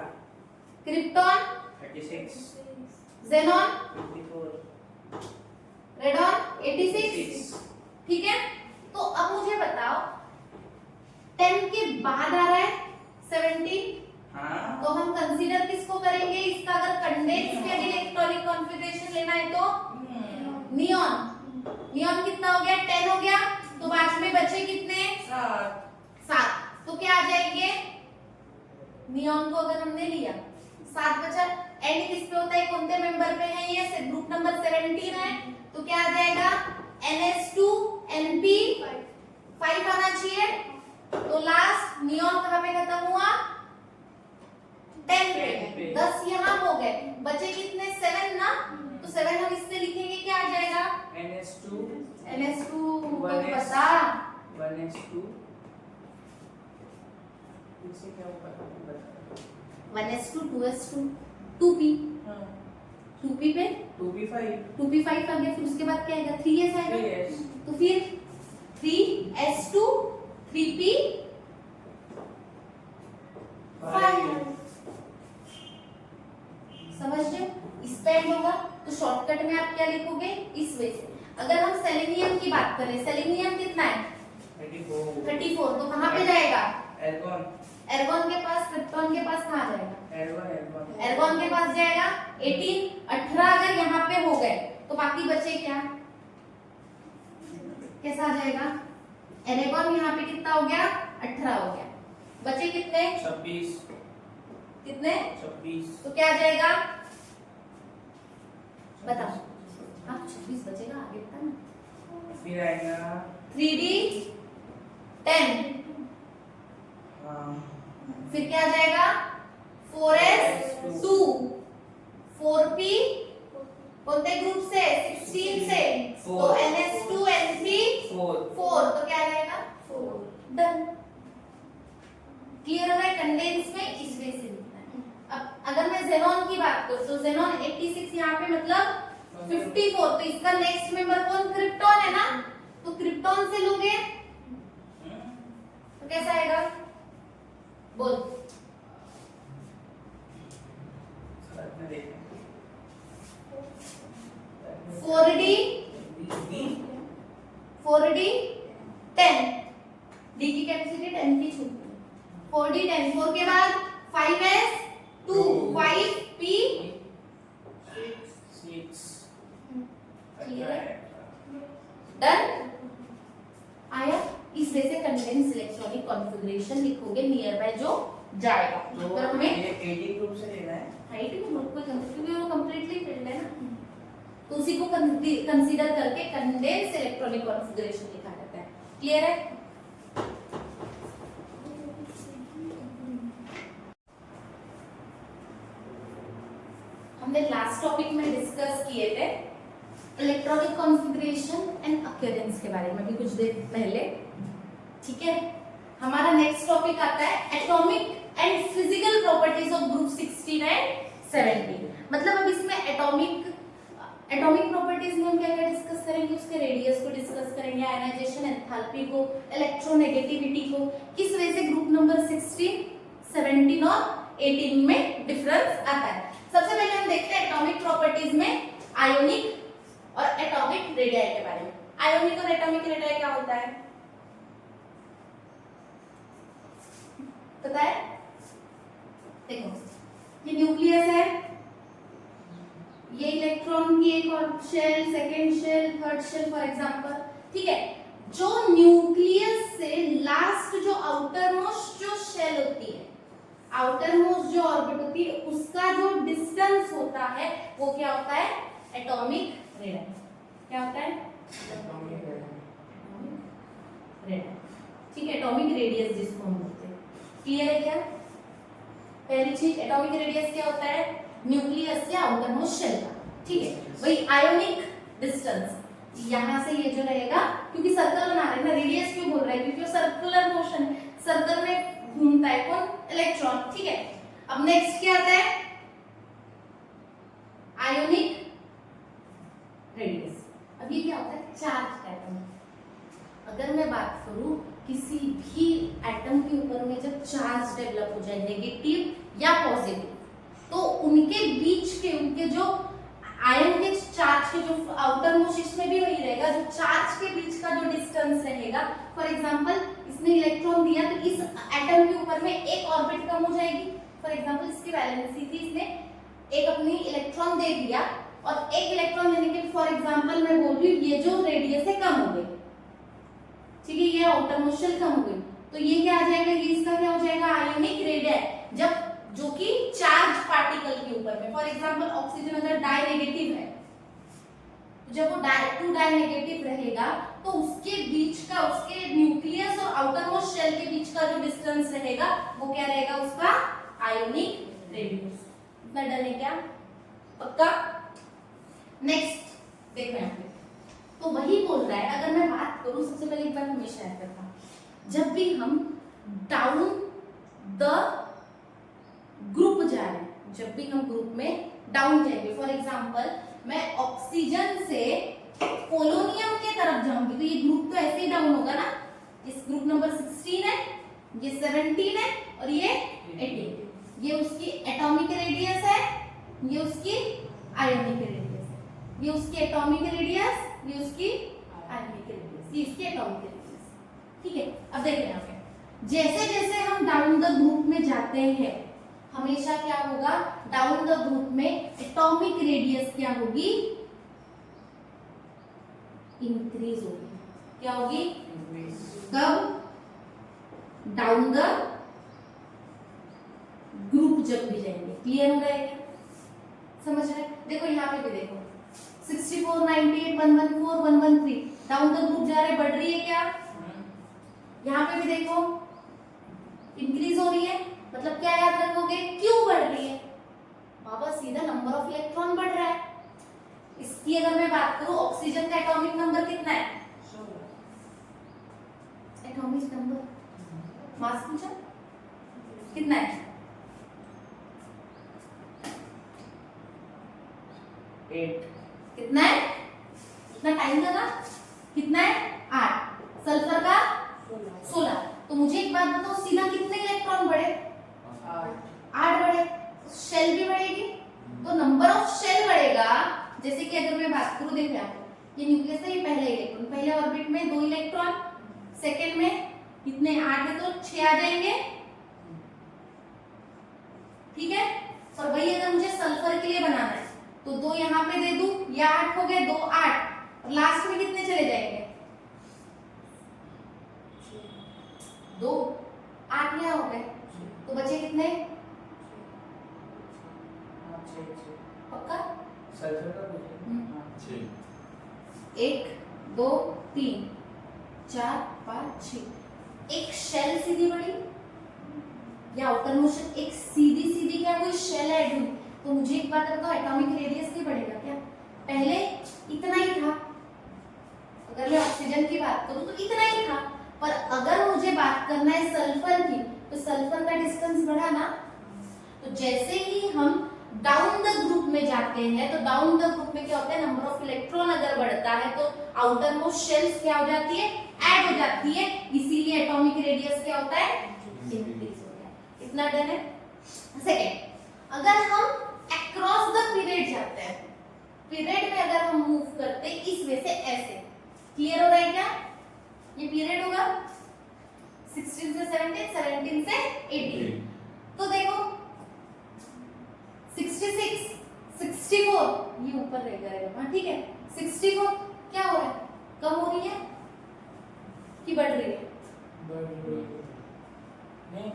क्रिप्टॉन 36, जेनॉन 54, रेडॉन 86। 6. ठीक है, तो अब मुझे बताओ 10 के बाद आ रहा है 17, हाँ, तो हम कंसीडर किसको करेंगे इसका? अगर कंडेंस में अभी इलेक्ट्रॉनिक कॉन्फ़िगरेशन लेना है तो नियॉन। नियॉन कितना हो गया 10 हो गया, तो बाद में बचे कितने 7। तो क्या आ जाएंगे? नियॉन को अगर हमने लिया 7 बचा, एंड किस पे होता है, कौन से मेंबर पे है? ये ग्रुप नंबर 17 है, तो क्या आ जाएगा NH2 NP 5 आना चाहिए। तो लास्ट नियॉन कहां पे खत्म हुआ 10 पे, 10 यहाँ हो गए, बचे कितने 7 ना, तो 7 हम इससे लिखेंगे, क्या आ जाएगा NH2 NH2 तो 1s पता 1s2 इससे क्या होगा 1s2 2s2 2p, हाँ 2p पे 2p5 2p5 आ गया, फिर उसके बाद क्या आएगा 3s आएगा, 3s तो फिर 3s2 3p 5। समझ रहे हो? इस पे एंड होगा, तो शॉर्टकट में आप क्या लिखोगे इस वे से। अगर हम सेलेनियम की बात करें, सेलेनियम कितना है 34, तो कहां पे जाएगा एर्गोन एर्गोन के पास, क्रिप्टॉन के पास कहां जाएगा एर्गोन एर्गोन के पास जाएगा 18 18 अगर यहाँ पे हो गए तो बाकी बचे क्या, कैसा आ जाएगा? एरेगॉन यहाँ पे कितना हो गया 18 हो गया, बचे कितने 26 कितने 26 तो क्या आ जाएगा बताओ? हाँ 26 बचेगा, आगे बता ना। फिर आएगा 3d 10, हाँ फिर क्या आ जाएगा 4s2 4p कौनते ग्रुप से 16 से, तो ns2 np 4, तो क्या आ जाएगा 4। डन, क्लियर हो रहा है? कंडेंस में इस वे से लिखना है। अब अगर मैं जेनॉन की बात करूं तो जेनॉन 86 यहाँ पे मतलब 54, तो इसका नेक्स्ट मेंबर कौन क्रिप्टॉन है ना, तो क्रिप्टॉन से लोगे तो कैसा आएगा बोल? साथ में देखें 4d 10, d की कैपेसिटी 10 की छूट, 4d 10, 4 के बाद 5s 2 5p 6 क्लियर है? डन आया? इस वे से कंडेंस इलेक्ट्रॉनिक कॉन्फ़िगरेशन लिखोगे नियर बाय जो जाएगा। तो पर हमें ये 80 ग्रुप से लेना है हाइट भी ग्रुप को क्योंकि वो कंप्लीटली फिल्ड है ना, तो उसी को कंसीडर करके कंडेंस इलेक्ट्रॉनिक कॉन्फ़िगरेशन लिखा जाता है। क्लियर है? हमने लास्ट टॉपिक में डिस्कस किए थे इलेक्ट्रॉनिक कॉन्फ़िगरेशन एंड अक्यूरेंस के बारे में भी कुछ देर पहले। ठीक है, हमारा नेक्स्ट टॉपिक आता है atomic and physical properties of group 16 and 17। मतलब अब इसमें एटॉमिक प्रॉपर्टीज में हम क्या क्या डिस्कस करेंगे, उसके रेडियस को डिस्कस करेंगे, आयनाइजेशन एंथैल्पी को, इलेक्ट्रोनेगेटिविटी को, किस वजह से ग्रुप नंबर 16 17 और 18 में डिफरेंस आता है। सबसे पहले हम देखते हैं एटॉमिक प्रॉपर्टीज में आयोनिक और एटॉमिक रेडियाई के बारे में। आयोनिक और एटॉमिक रेडियाई क्या होता है पता है? देखो ये न्यूक्लियस है, ये इलेक्ट्रॉन की एक और shell, second shell, third shell for example. ठीक है, जो न्यूक्लियस से लास्ट जो आउटर मोस्ट जो शेल होती है, आउटर मोस्ट जो ऑर्बिट होती है, उसका जो डिस्टेंस होता है वो क्या होता है एटॉमिक रेडियस। क्या होता है रेडियस। ठीक है, एटॉमिक रेडियस जिसको हम बोलते हैं। क्लियर है क्या? पहली चीज एटॉमिक रेडियस क्या होता है न्यूक्लियस या आउटर मोस्ट शेल का। ठीक है, वही आयोनिक डिस्टेंस। यहाँ से ये जो रहेगा, क्योंकि सर्कल बना रहे हैं ना, रेडियस क्यों बोल रहे हैं, क्योंकि वो सर्कुलर मोशन है, सर्कल में घूमता है कौन, इलेक्ट्रॉन, ठीक है। अब नेक्स्ट क्या आता है, आयोनिक रेडियस। अब ये क्या होता है, चार्ज एटम। अगर मैं बात करूं किसी भी एटम के ऊपर में जब चार्ज डेवलप हो जाए, नेगेटिव या पॉजिटिव, तो उनके बीच के, उनके जो आयन के चार्ज के जो आउटर मोस्ट, इसमें भी वही रहेगा, जो चार्ज के बीच का जो डिस्टेंस रहेगा। फॉर एग्जांपल इसने इलेक्ट्रॉन दिया तो इस एटम के ऊपर में एक ऑर्बिट कम हो जाएगी। फॉर एग्जांपल इसकी वैलेंसी थी, इसने एक अपनी इलेक्ट्रॉन दे दिया, और एक इलेक्ट्रॉन देने के, फॉर एग्जांपल मैं बोल रही हूँ ये जो रेडियस है कम हो गई, ठीक है, ये आउटर मोस्ट शेल कम हो गई, तो ये क्या आ जाएगा, ये इसका क्या हो जाएगा, आयोनिक रेडियस। जब जो कि चार्ज पार्टिकल के ऊपर में, फॉर एग्जांपल ऑक्सीजन अगर डाई नेगेटिव है, तो जब वो टू डाई नेगेटिव रहेगा, तो उसके बीच का, उसके न्यूक्लियस और आउटर मोस्ट शेल के बीच का जो डिस्टेंस रहेगा, वो क्या रहेगा, उसका आयोनिक रेडियस। इतना डन है क्या, पक्का। नेक्स्ट देखो यहाँ पे, तो वही बोल रहा है, अगर मैं बात करूं, सबसे पहले एक बार हमेशा याद रखना, जब भी हम डाउन द ग्रुप जा रहे हैं, जब भी हम ग्रुप में डाउन जाएंगे, फॉर एग्जांपल मैं ऑक्सीजन से पोलोनियम के तरफ जाऊंगी, तो ये ग्रुप तो ऐसे ही डाउन होगा ना, इस ग्रुप नंबर 16 है, ये 17 है, और ये 18, ये उसकी एटॉमिक रेडियस है, ये उसकी आयोनिक रेडियस है, ये उसकी एटॉमिक रेडियस, ये उसकी आयोनिक रेडियस, ये इसकी एटॉमिक रेडियस, ठीक है। अब देखिए यहाँ पे, जैसे जैसे हम डाउन द ग्रुप में जाते हैं, हमेशा क्या होगा, डाउन द ग्रुप में एटॉमिक रेडियस क्या होगी, इंक्रीज होगी। क्या होगी, कब, डाउन द ग्रुप जब भी जाएंगे। क्लियर हो रहा है क्या, समझ रहे हैं। देखो यहाँ पे भी देखो 64, 98, 114, 113 डाउन द ग्रुप जा रहे, बढ़ रही है क्या, यहाँ पे भी देखो इंक्रीज हो रही है, मतलब क्या याद रखोगे, क्यों बढ़ रही है, बाबा सीधा नंबर ऑफ इलेक्ट्रॉन बढ़ रहा है। इसकी अगर मैं बात करूं, ऑक्सीजन का एटॉमिक नंबर कितना है, एटॉमिक नंबर, मास पूछा कितना है, 8, कितना है, इतना टाइम लगा, कितना है, 8, सल्फर का 16। तो मुझे एक बात बताओ, सीधा कितने इलेक्ट्रॉन बढ़े, 8 बढ़े, शेल भी बढ़ेगी, तो नंबर ऑफ शेल बढ़ेगा। जैसे कि अगर मैं बात करूं, देखिए आपको ये न्यूक्लियस है, ये पहले इलेक्ट्रॉन, पहले ऑर्बिट में 2 इलेक्ट्रॉन, सेकंड में कितने, 8 है तो 6 आ जाएंगे, ठीक है। और वही अगर मुझे सल्फर के लिए बनाना है, तो 2 यहाँ पे दे दूं, ये 8 हो गए, 2 8, और लास्ट में कितने चले जाएंगे, 2 8 यहाँ हो गए, तो बचे कितने, पक्का, सल्फर का बोलते हैं, 1 2 3 4 5 6, एक शेल सीधी बढ़ी या आउटर मोशन, एक सीधी सीधी क्या कोई शेल ऐड हुई, तो मुझे एक बात बताओ, एटॉमिक रेडियस नहीं बढ़ेगा क्या, पहले इतना ही था, अगर मैं ऑक्सीजन की बात करूं तो इतना ही था, पर अगर मुझे बात करना है सल्फर की, तो सल्फर का डिस्टेंस बढ़ा ना। तो जैसे ही हम डाउन द ग्रुप में जाते हैं, तो डाउन द ग्रुप में क्या होता है, नंबर ऑफ इलेक्ट्रॉन अगर बढ़ता है तो आउटर मोस्ट शेल्स क्या हो जाती है, ऐड हो जाती है, इसीलिए एटॉमिक रेडियस क्या होता है, इंक्रीज होता है। इतना डन है। सेकंड, अगर हम अक्रॉस द पीरियड जाते हैं, पीरियड में अगर हम मूव करते हैं इस वे से ऐसे, क्लियर हो रहा है क्या, ये पीरियड होगा 16 से 17, 17 से 18, तो देखो 66, 64 ये ऊपर रहेगा, ठीक है, 64 क्या हो रहा है, कम हो रही है कि बढ़ रही है, नहीं,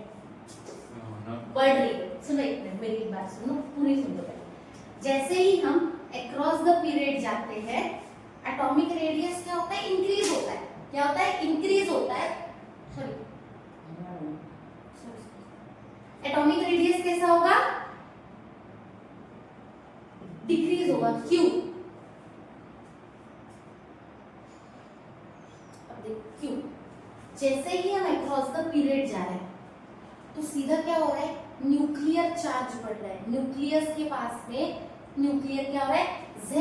बढ़ रही है। सुनो एक मिनट, मेरी एक बात सुनो, पूरी सुन लो पहले। जैसे ही हम अक्रॉस द पीरियड जाते हैं, एटॉमिक रेडियस क्या होता है, इंक्रीज होता है, क्या होता है, इंक्रीज होता है, सॉरी एटॉमिक रेडियस कैसा होगा, डिक्रीज होगा, क्यों, जैसे ही हम अक्रॉस द पीरियड जा रहे हैं तो सीधा क्या हो रहा है, न्यूक्लियर चार्ज बढ़ रहा है। न्यूक्लियस के पास में न्यूक्लियर क्या हो रहा है, Z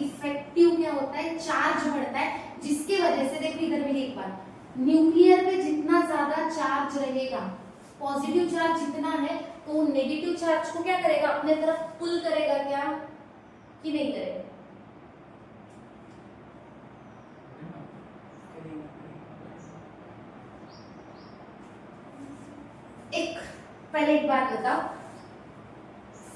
इफेक्टिव क्या होता है, चार्ज बढ़ता है, जिसकी वजह से देखो इधर भी एक बात, न्यूक्लियर पे जितना ज्यादा चार्ज रहेगा, पॉजिटिव चार्ज जितना है, तो नेगेटिव चार्ज को क्या करेगा, अपने तरफ पुल करेगा क्या कि नहीं करेगा? पहले एक बात बताओ,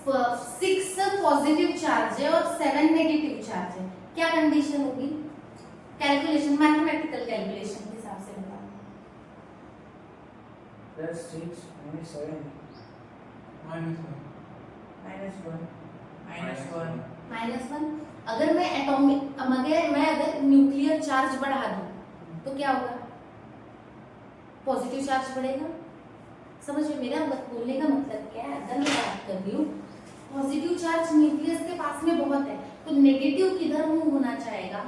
6 पॉजिटिव चार्ज है और 7 नेगेटिव चार्ज है, क्या कंडीशन होगी? कैलकुलेशन, मैथमेटिकल कैलकुलेशन के हिसाब से बताओ। +6 -7 -1। अगर मैं एटॉमिक अगर न्यूक्लियर चार्ज बढ़ा दूं तो क्या होगा, पॉजिटिव चार्ज बढ़ेगा। समझ में मेरा बोलने का मतलब क्या है? अगर मैं बात कर रही हूँ पॉजिटिव चार्ज न्यूक्लियस के पास में बहुत है, तो नेगेटिव किधर मूव होना चाहेगा?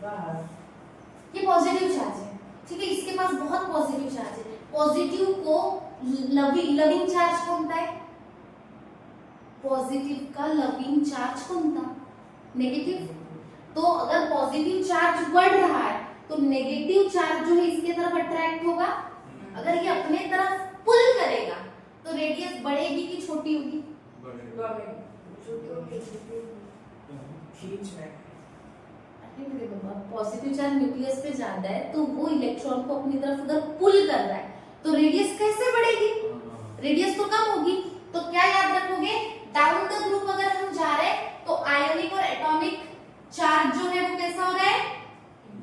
बाहर। ये पॉजिटिव चार्ज है, ठीक है, इसके पास बहुत पॉजिटिव चार्ज है। पॉजिटिव को लविंग चार्ज कौन था? पॉजिटिव का लविंग चार्ज कौन था? नेगेटिव। तो अगर पॉजिटिव चार्ज बढ़ रहा है तो नेगेटिव चार्ज जो है इसके तरफ अट्रैक्ट होगा। अगर ये अपने तरफ पुल करेगा तो रेडियस बढ़ेगी कि छोटी होगी? पॉजिटिव चार्ज न्यूक्लियस पे ज्यादा है तो वो इलेक्ट्रॉन को अपनी तरफ उधर पुल कर रहा है, तो रेडियस कैसे बढ़ेगी? रेडियस तो कम होगी। तो क्या याद रखोगे, डाउन द ग्रुप अगर हम जा रहे हैं तो आयोनिक और एटॉमिक चार्ज जो है वो कैसा हो रहा है,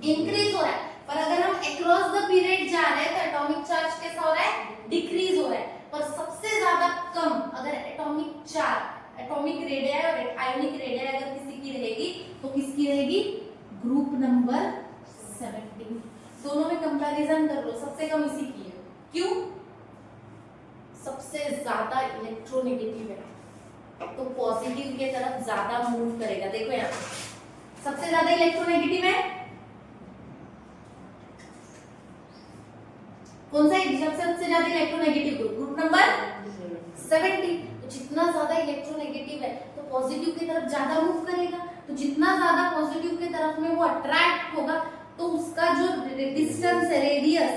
इंक्रीज हो रहा है। पर अगर हम अक्रॉस द पीरियड जा रहे हैं तो एटॉमिक चार्ज कैसा हो रहा है, डिक्रीज हो रहा है। पर सबसे ज्यादा कम अगर एटॉमिक चार्ज, एटॉमिक रेडियस और आयोनिक रेडियस अगर किसी की रहेगी तो किसकी रहेगी, ग्रुप नंबर 17। दोनों में कंपैरिजन कर लो, सबसे कम इसी की है। क्यों? सबसे ज्यादा इलेक्ट्रोनेगेटिव है तो पॉजिटिव के तरफ ज्यादा मूव करेगा। देखो यहाँ सबसे ज्यादा इलेक्ट्रोनेगेटिव है कौन सा है? सबसे ज्यादा इलेक्ट्रोनेगेटिव ग्रुप नंबर 70। तो जितना ज्यादा इलेक्ट्रोनेगेटिव है तो पॉजिटिव की तरफ ज्यादा मूव करेगा, तो जितना ज्यादा पॉजिटिव की तरफ में वो अट्रैक्ट होगा तो उसका जो डिस्टेंस है, रेडियस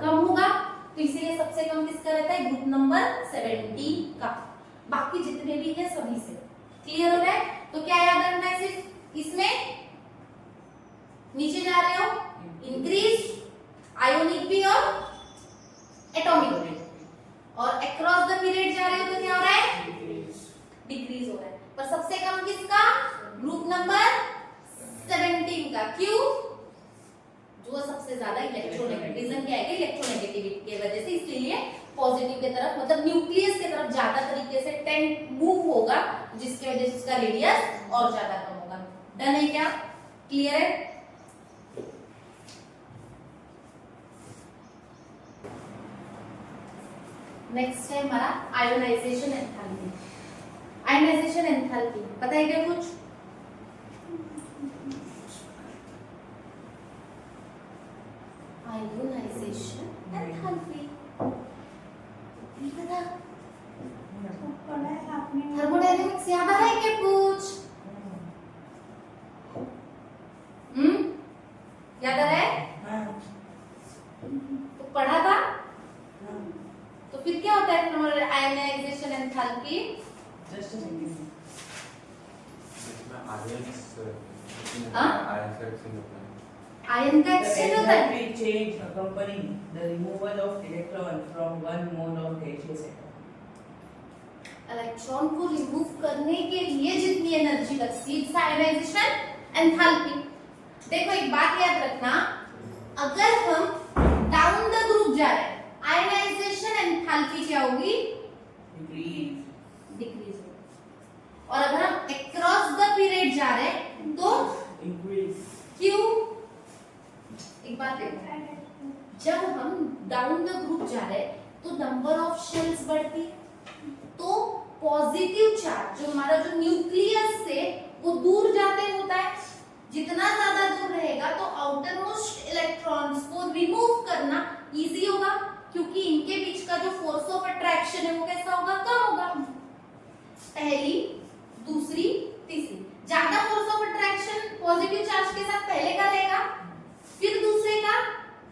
कम होगा। तो इसीलिए सबसे कम किसका रहता है, ग्रुप नंबर 70 का। बाकी जितने भी है सभी से क्लियर हो रहा है। तो क्या याद रखना है, सिर्फ इसमें नीचे जा रहे हो इंक्रीज आयोनिक भी और एटॉमिक भी, और अक्रॉस द पीरियड जा रहे हो तो क्या हो रहा है, डिक्रीज हो रहा है। पर सबसे कम किसका, ग्रुप नंबर 17 का। क्यों? जो सबसे ज्यादा इलेक्ट्रोनेगेटिव, रीजन क्या है, इलेक्ट्रोनेगेटिविटी की वजह से, इसलिए पॉजिटिव की तरफ मतलब न्यूक्लियस की तरफ ज्यादा तरीके से टेंड मूव होगा, जिसकी वजह से उसका रेडियस और ज्यादा कम होगा। डन है क्या, क्लियर है? नेक्स्ट है हमारा आयोनाइजेशन एंथैल्पी। आयोनाइजेशन एंथैल्पी पता है क्या कुछ? आयोनाइजेशन एंथैल्पी पता? थर्मोडायनेमिक्स याद आ रहा है क्या कुछ? याद आ रहा है? तो पढ़ा था? तो फिर क्या होता है ionisation enthalpy? Just a second, ion का एक्सचेंज होता है। enthalpy change accompanying the removal of electron from one mode of gaseous atom. Electron को रिमूव करने के लिए जितनी एनर्जी लगती है, आयोनाइजेशन एंथैल्पी। देखो एक बात याद रखना, अगर हम डाउन द ग्रुप जा रहे हैं आयोनाइजेशन एंथैल्पी क्या होगी, डिक्रीज होगी। और अगर हम अक्रॉस द पीरियड जा रहे हैं तो इंक्रीज। क्यों? एक बात देखो, जब हम डाउन द ग्रुप जा रहे हैं तो नंबर ऑफ शेल्स बढ़ती, तो पॉजिटिव चार्ज जो हमारा जो न्यूक्लियस से वो दूर जाते होता है, जितना ज्यादा दूर रहेगा तो आउटर मोस्ट इलेक्ट्रॉन्स को रिमूव करना इजी होगा, क्योंकि इनके बीच का जो फोर्स ऑफ अट्रैक्शन है वो कैसा होगा, कम होगा। पहली, दूसरी, तीसरी। ज्यादा force of attraction positive charge के साथ पहले का रहेगा, फिर दूसरे का,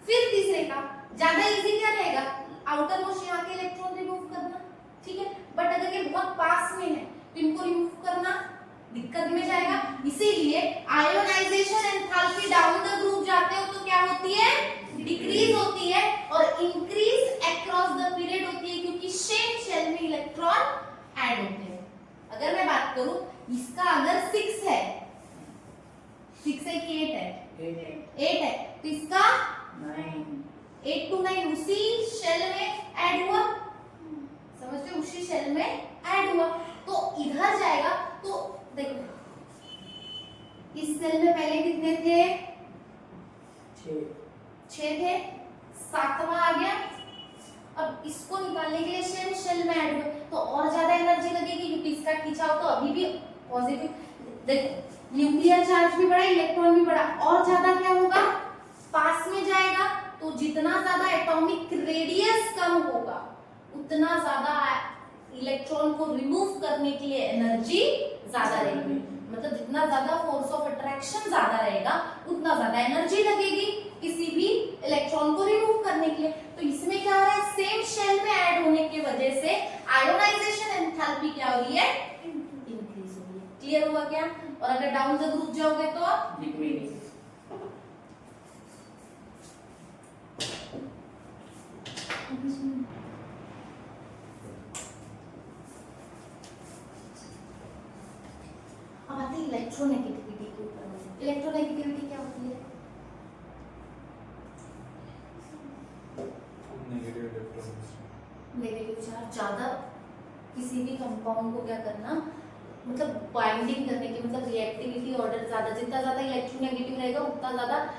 फिर तीसरे का। ज्यादा इजी क्या रहेगा, आउटर मोस्ट यहाँ के इलेक्ट्रॉन रिमूव करना, ठीक है। बट अगर ये बहुत पास में है तो इनको रिमूव करना दिक्कत में जाएगा। इसीलिए ionisation enthalpy down the group जाते हो तो क्या होती है, डिक्रीज होती है, और इंक्रीज अक्रॉस द पीरियड होती है, क्योंकि सेम शेल में इलेक्ट्रॉन ऐड होते हैं। अगर मैं बात करूं इसका, अगर 6 है, 6 है कि 8 है, 8 है, तो इसका 8 to 9 उसी शेल में ऐड हुआ, समझ रहे, उसी शेल में ऐड हुआ। तो इधर जाएगा तो देखो इस सेल में पहले कितने थे, 6 थे, 7वां आ गया। अब इसको निकालने के लिए सेम शेल में ऐड हुए तो और ज्यादा एनर्जी लगेगी, क्योंकि इसका खींचाव तो अभी भी पॉजिटिव, देखो न्यूक्लियर चार्ज भी बढ़ा, इलेक्ट्रॉन भी बढ़ा, और ज्यादा क्या होगा, पास में जाएगा। तो जितना ज्यादा एटॉमिक रेडियस कम होगा उतना ज्यादा इलेक्ट्रॉन को रिमूव करने के लिए एनर्जी ज्यादा रहेगी। मतलब जितना ज्यादा फोर्स ऑफ अट्रैक्शन ज्यादा रहेगा उतना ज्यादा एनर्जी लगेगी किसी भी इलेक्ट्रॉन को रिमूव करने के लिए। तो इसमें क्या हो रहा है, सेम शेल में ऐड होने की वजह से आयोनाइजेशन एंथैल्पी क्या हो रही है, इंक्रीज हो रही है। क्लियर हुआ क्या? और अगर डाउन द ग्रुप जाओगे तो डिक्रीज। अब आते हैं इलेक्ट्रोनेगेटिविटी के ऊपर। इलेक्ट्रोनेगेटिविटी क्या होती है? नेगेटिव चार्ज ज्यादा किसी भी कंपाउंड को क्या करना, मतलब बाइंडिंग करने की, मतलब रिएक्टिविटी ऑर्डर ज्यादा, जितना ज्यादा इलेक्ट्रोनेगेटिव रहेगा उतना ज्यादा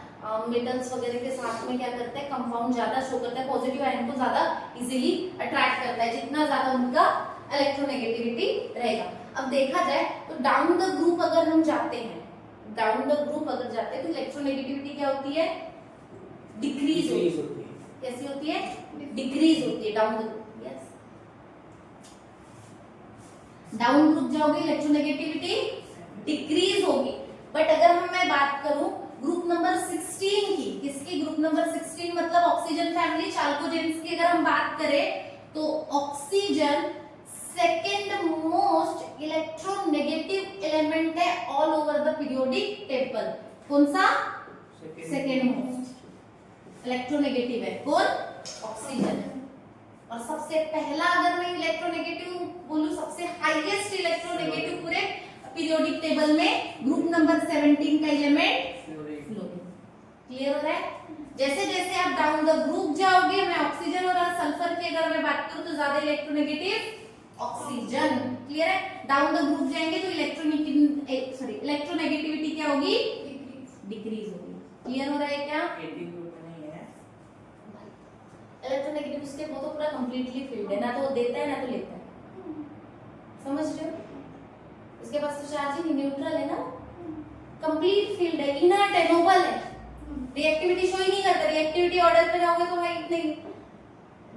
मेटल्स वगैरह के साथ में क्या करता है, कंपाउंड ज्यादा शो करता है, पॉजिटिव आयन को ज्यादा इजीली अट्रैक्ट करता है जितना ज्यादा उनका इलेक्ट्रोनेगेटिविटी रहेगा। अब देखा जाए तो डाउन द ग्रुप अगर हम जाते हैं, डाउन द ग्रुप अगर जाते हैं तो इलेक्ट्रोनेगेटिविटी क्या होती है, डिक्रीज होती है। कैसी होती है, डिक्रीज होती है down the group. Yes, down group जाओगे इलेक्ट्रोनेगेटिविटी डिक्रीज होगी। बट अगर मैं बात करूं ग्रुप नंबर 16 की, किसकी, ग्रुप नंबर 16 मतलब ऑक्सीजन फैमिली चाल्कोजेंस की अगर हम बात करें तो oxygen second most electronegative element है all over the periodic table. कौन सा, सेकेंड मोस्ट इलेक्ट्रोनेगेटिव है कौन, ऑक्सीजन है। और सबसे पहला अगर मैं इलेक्ट्रोनेगेटिव बोलूं, सबसे हाईएस्ट इलेक्ट्रोनेगेटिव पूरे पीरियोडिक टेबल में ग्रुप नंबर 17 का एलिमेंट फ्लोरीन। क्लियर हो रहा है? जैसे जैसे आप डाउन द ग्रुप जाओगे, मैं ऑक्सीजन और सल्फर की अगर मैं बात करूं तो ज्यादा इलेक्ट्रोनेगेटिव ऑक्सीजन। क्लियर है? डाउन द ग्रुप जाएंगे तो इलेक्ट्रोनेगेटिविटी क्या होगी, डिक्रीज होगी। क्लियर हो रहा है क्या? इलेक्ट्रोनेगेटिव उसके वो तो पूरा कंप्लीटली फील्ड है, ना तो वो देता है ना तो लेता है। समझ रहे हो? उसके पास तो चार्ज ही नहीं, न्यूट्रल है ना, कंप्लीट फील्ड है, इनर्ट है, नोबल है, रिएक्टिविटी शो ही नहीं करता। रिएक्टिविटी ऑर्डर पे जाओगे तो भाई इतने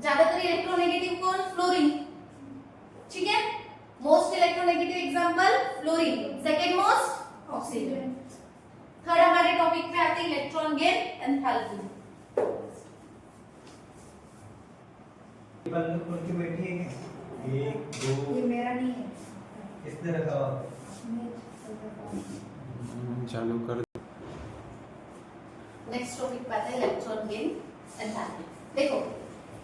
ज्यादातर इलेक्ट्रोनेगेटिव कौन, फ्लोरीन। ठीक है, most electronegative example fluorine, second most oxygen. Third हमारे टॉपिक पे आते हैं इलेक्ट्रॉन गेन एंथैल्पी। बंद खोल के बैठी है, 1 2 ये मेरा नहीं है, किसने रखा हुआ? चालू कर। नेक्स्ट टॉपिक पे आता है इलेक्ट्रॉन गेन एंथैल्पी। देखो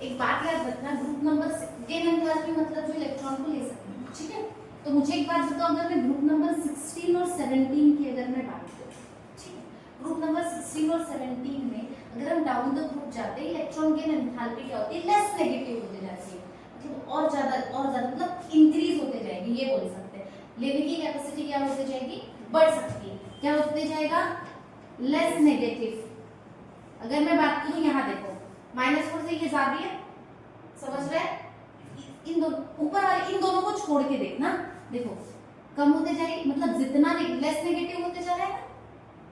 एक बात याद रखना, ग्रुप नंबर गेन एंथैल्पी मतलब जो इलेक्ट्रॉन को ले सकते हैं। ठीक है, तो मुझे एक बात बताओ, अगर मैं ग्रुप नंबर 16 और 17 की अगर मैं बात करूं, ठीक है, ग्रुप नंबर 16 और 17 में अगर हम डाउन द ग्रुप जाते हैं, इलेक्ट्रॉन गेन एंथैल्पी क्या होती है, लेस नेगेटिव होते जाती है, मतलब और ज्यादा मतलब इंक्रीज होते जाएगी, ये बोल सकते हैं। लेने की कैपेसिटी क्या होती जाएगी, बढ़ सकती है। क्या होते जाएगा, लेस नेगेटिव। अगर मैं बात करूं, यहाँ देखो -4 से ये ज्यादा है, समझ रहे हैं? इन दोनों ऊपर वाले, इन दोनों को छोड़ के देखना, देखो कम होते जाएगी, मतलब जितना लेस नेगेटिव होते जा रहा है ना,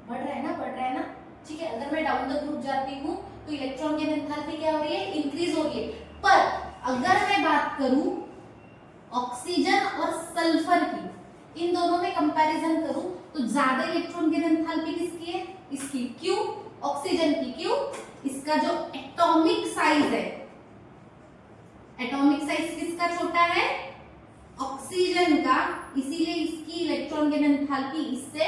बढ़ रहा है ना, बढ़ रहा है ना, ठीक है। अगर मैं डाउन द ग्रुप जाती हूँ तो इलेक्ट्रॉन गेन एंथैल्पी क्या हो रही है, इंक्रीज हो रही है। पर अगर मैं बात करूं ऑक्सीजन और सल्फर की, इन दोनों में कंपैरिजन करूं तो ज्यादा इलेक्ट्रॉन गेन एंथैल्पी किसकी है, इसकी। क्यों, ऑक्सीजन की। क्यों, इसका जो एटॉमिक साइज है, एटॉमिक साइज किसका छोटा है, ऑक्सीजन का, इसीलिए इसकी इलेक्ट्रॉन गेन एंथैल्पी इससे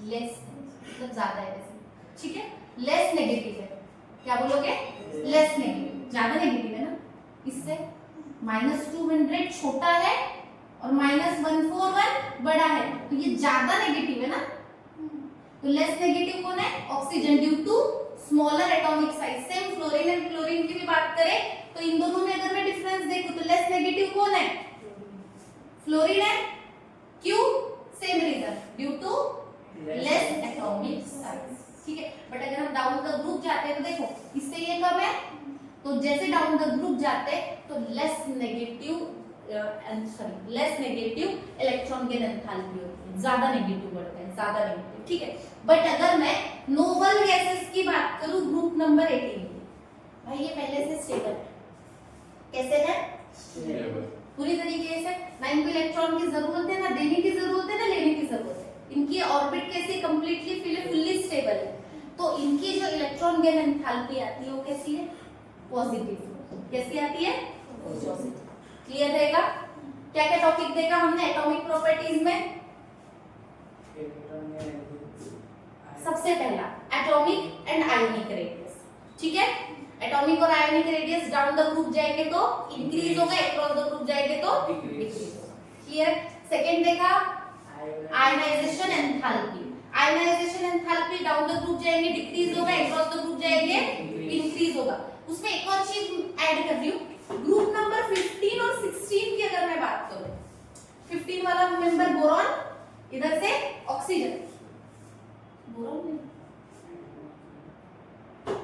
लेस है, मतलब ज्यादा है वैसे, ठीक है, लेस नेगेटिव है। क्या बोलोगे, लेस नेगेटिव, ज्यादा नेगेटिव है ना इससे। -200 छोटा है और -141 बड़ा है, तो ये ज्यादा नेगेटिव है ना। तो लेस नेगेटिव कौन है, oxygen, due to smaller atomic size. Same fluorine and chlorine की भी बात करें तो इन दोनों में अगर मैं डिफरेंस देखूं तो लेस नेगेटिव कौन है, फ्लोरीन है। क्यों, same reason, due to less atomic size, ठीक है। बट अगर हम डाउन द ग्रुप जाते हैं तो देखो इससे ये कम है, तो जैसे डाउन द ग्रुप जाते तो less negative less negative electron gain enthalpy होती है, ज्यादा नेगेटिव बढ़ता है, ज्यादा नेगेटिव, ठीक है। बट अगर मैं नोबल गैसेस की बात करूं ग्रुप नंबर 18 की, भाई ये पहले से स्टेबल है, कैसे है, पूरी तरीके से, ना इनको इलेक्ट्रॉन की जरूरत है, ना देने की जरूरत है, ना लेने की जरूरत है। इनकी ऑर्बिट कैसी, कंप्लीटली फुल्ली स्टेबल है। तो इनकी जो इलेक्ट्रॉन गेन एंथैल्पी आती है वो कैसी है, पॉजिटिव। कैसी आती है, पॉजिटिव। क्लियर रहेगा। क्या क्या टॉपिक देखा हमने एटॉमिक प्रॉपर्टीज में, सबसे पहला एटॉमिक एंड आयोनिक रेडियस, ठीक है। एटॉमिक और ionic radius down the group जाएंगे तो इंक्रीज होगा, अक्रॉस द ग्रुप जाएंगे तो डिक्रीज होगा। क्लियर। सेकंड देखा ionization enthalpy, ionization enthalpy down the group जाएंगे डिक्रीज होगा, अक्रॉस द ग्रुप जाएंगे इंक्रीज होगा। उसमें एक और चीज ऐड कर रही हूं, ग्रुप नंबर 15 और 16 की अगर मैं बात करूं, 15 वाला मेंबर बोरॉन, इधर से ऑक्सीजन, बोरॉन नहीं,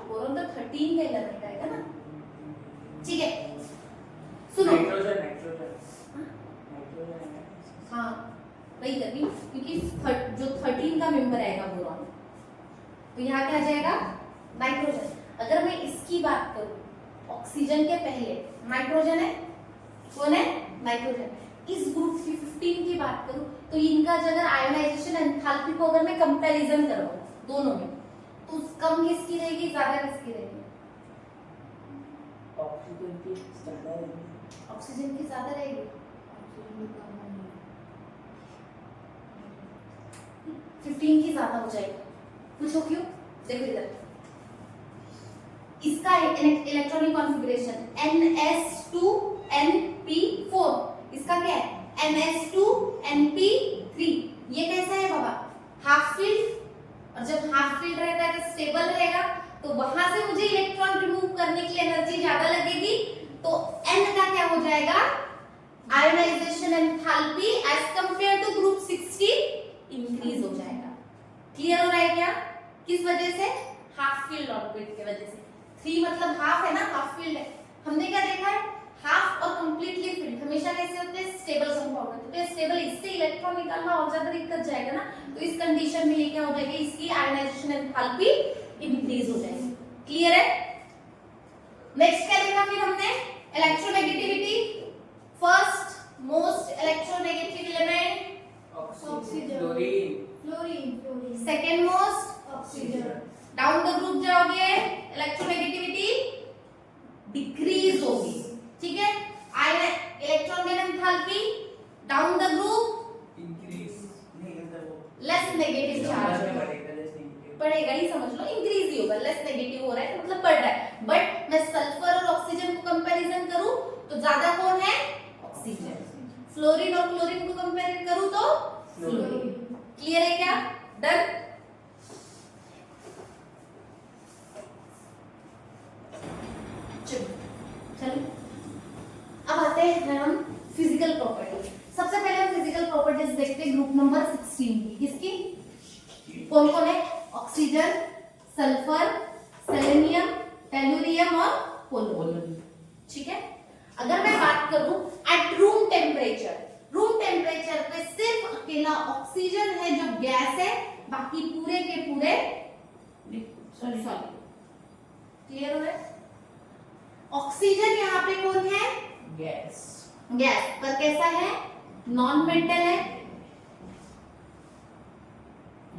बोरॉन तो 13 का इलेक्ट्रॉन का है ना, ठीक है। सुनो, नाइट्रोजन, नाइट्रोजन, हाँ वही कर रही हूं, क्योंकि जो 13 का मेंबर आएगा बोरॉन, तो यहाँ क्या आ जाएगा, नाइट्रोजन। अगर मैं इसकी बात करूं, ऑक्सीजन के पहले नाइट्रोजन है, कौन है, नाइट्रोजन। इस ग्रुप की 15 की बात करूं तो इनका अगर आयोनाइजेशन एंथैल्पी को अगर मैं कंपैरिजन करवाऊं दोनों में, तो कम किसकी रहेगी, ज्यादा किसकी रहेगी, ऑक्सीजन की ज्यादा रहेगी, ऑक्सीजन की ज्यादा रहेगी, 15 की ज्यादा हो जाएगी। पूछो क्यों, देखो इधर इसका इलेक्ट्रॉनिक कॉन्फ़िगरेशन NS2Np4, इसका क्या है NS2Np3। ये कैसा है बाबा, हाफ फील्ड, और जब हाफ फील्ड रहता है तो स्टेबल रहेगा, तो वहां से मुझे इलेक्ट्रॉन रिमूव करने के लिए एनर्जी ज्यादा लगेगी, तो N का क्या हो जाएगा, ionization enthalpy as compare to group 16 increase हो जाएगा। क्लियर हो रहा है क्या, किस वजह से, हाफ फील्ड ऑर्बिट की वजह से। 3 मतलब हाफ है ना, हाफ फील्ड है। हमने क्या देखा है, हाफ और कंप्लीटली फील्ड हमेशा कैसे होते हैं, स्टेबल कंपाउंड होते हैं। तो स्टेबल, इससे इलेक्ट्रॉन निकालना और ज्यादा दिक्कत जाएगा ना, तो इस कंडीशन में ये क्या हो जाएगी, इसकी आयोनाइजेशन एंथैल्पी इंक्रीज हो जाएगी। क्लियर है। नेक्स्ट क्या देखा फिर हमने, electronegativity. First most electronegative element oxygen, chlorine, second most oxygen. Down the group जाओगे इलेक्ट्रोनेगेटिविटी डिक्रीज होगी, ठीक है। Electron gain enthalpy down the group increase नहीं, मतलब वो लेस नेगेटिव चार्ज पड़ेगा ही, समझ लो इंक्रीज ही होगा, लेस नेगेटिव हो रहा है मतलब बढ़ रहा है। बट मैं सल्फर और ऑक्सीजन को कंपैरिजन करूं तो ज्यादा कौन है, ऑक्सीजन। फ्लोरीन और क्लोरीन को कंपेयर करूं तो फ्लोरीन। क्लियर है क्या, डन। चलो अब आते हैं हम फिजिकल प्रॉपर्टीज। सबसे पहले हम फिजिकल प्रॉपर्टीज देखते हैं ग्रुप नंबर 16 की। किसकी, कौन कौन है, ऑक्सीजन, सल्फर, सेलेनियम, टेलुरियम और पोलोनियम, ठीक है। अगर मैं बात करूं at room temperature, room temperature पे सिर्फ अकेला ऑक्सीजन है जो गैस है, बाकी पूरे के पूरे सॉरी सॉलिड। क्लियर हो रहा है? ऑक्सीजन यहाँ पे कौन है? गैस गैस, पर कैसा है? नॉन मेटल है।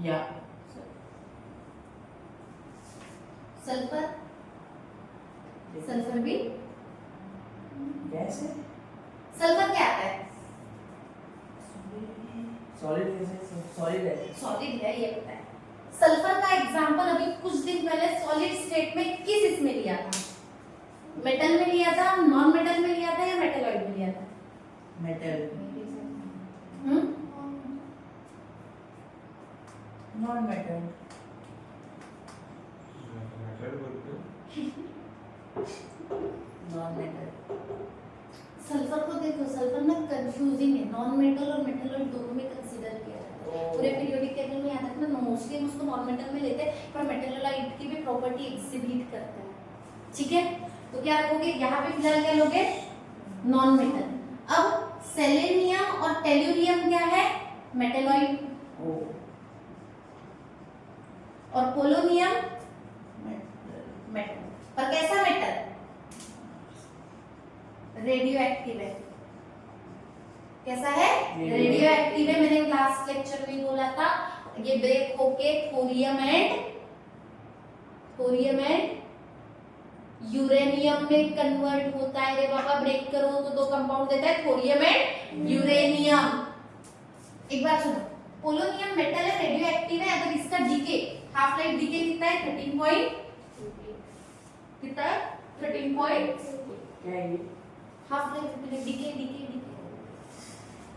या सल्फर, सल्फर भी गैस है सल्फर क्या आता है? सॉलिड है सॉलिड है सॉलिड है, ये पता है। सल्फर का एग्जांपल अभी कुछ दिन पहले सॉलिड स्टेट में किस इसमें लिया था? मेटल में लिया था, नॉन मेटल में लिया था या मेटेलॉइड में लिया था? Metal non metal non metal. Sulphur को देखो, सल्फर ना कंफ्यूजिंग है, नॉन मेटल और मेटेलॉइड दोनों में कंसीडर किया जाता है। पूरे पीरियोडिक टेबल में याद रखना, मोस्टली हम उसको नॉन मेटल में लेते हैं, पर मेटेलॉइड की भी प्रॉपर्टी एग्जिबिट करता है। ठीक है, तो क्या रखोगे यहाँ पे? फिलहाल क्या लोगे? Non metal. अब सेलेनियम और टेल्यूरियम क्या है? मेटेलॉइड। ओ और पोलोनियम मेटल मेटल। पर कैसा मेटल? रेडियो एक्टिव है। कैसा है? रेडियो एक्टिव है। मैंने लास्ट लेक्चर में बोला था, ये ब्रेक होके थोरियम एंड यूरेनियम में कन्वर्ट होता है। रे बाबा, ब्रेक करो तो दो कंपाउंड देता है, थोरियम एंड यूरेनियम। एक बात सुनो, पोलोनियम मेटल है, रेडियो एक्टिव है। अगर इसका डीके, हाफ लाइफ डीके कितना है? 13 पॉइंट कितना है? 13 पॉइंट क्या है ये? Half life decay.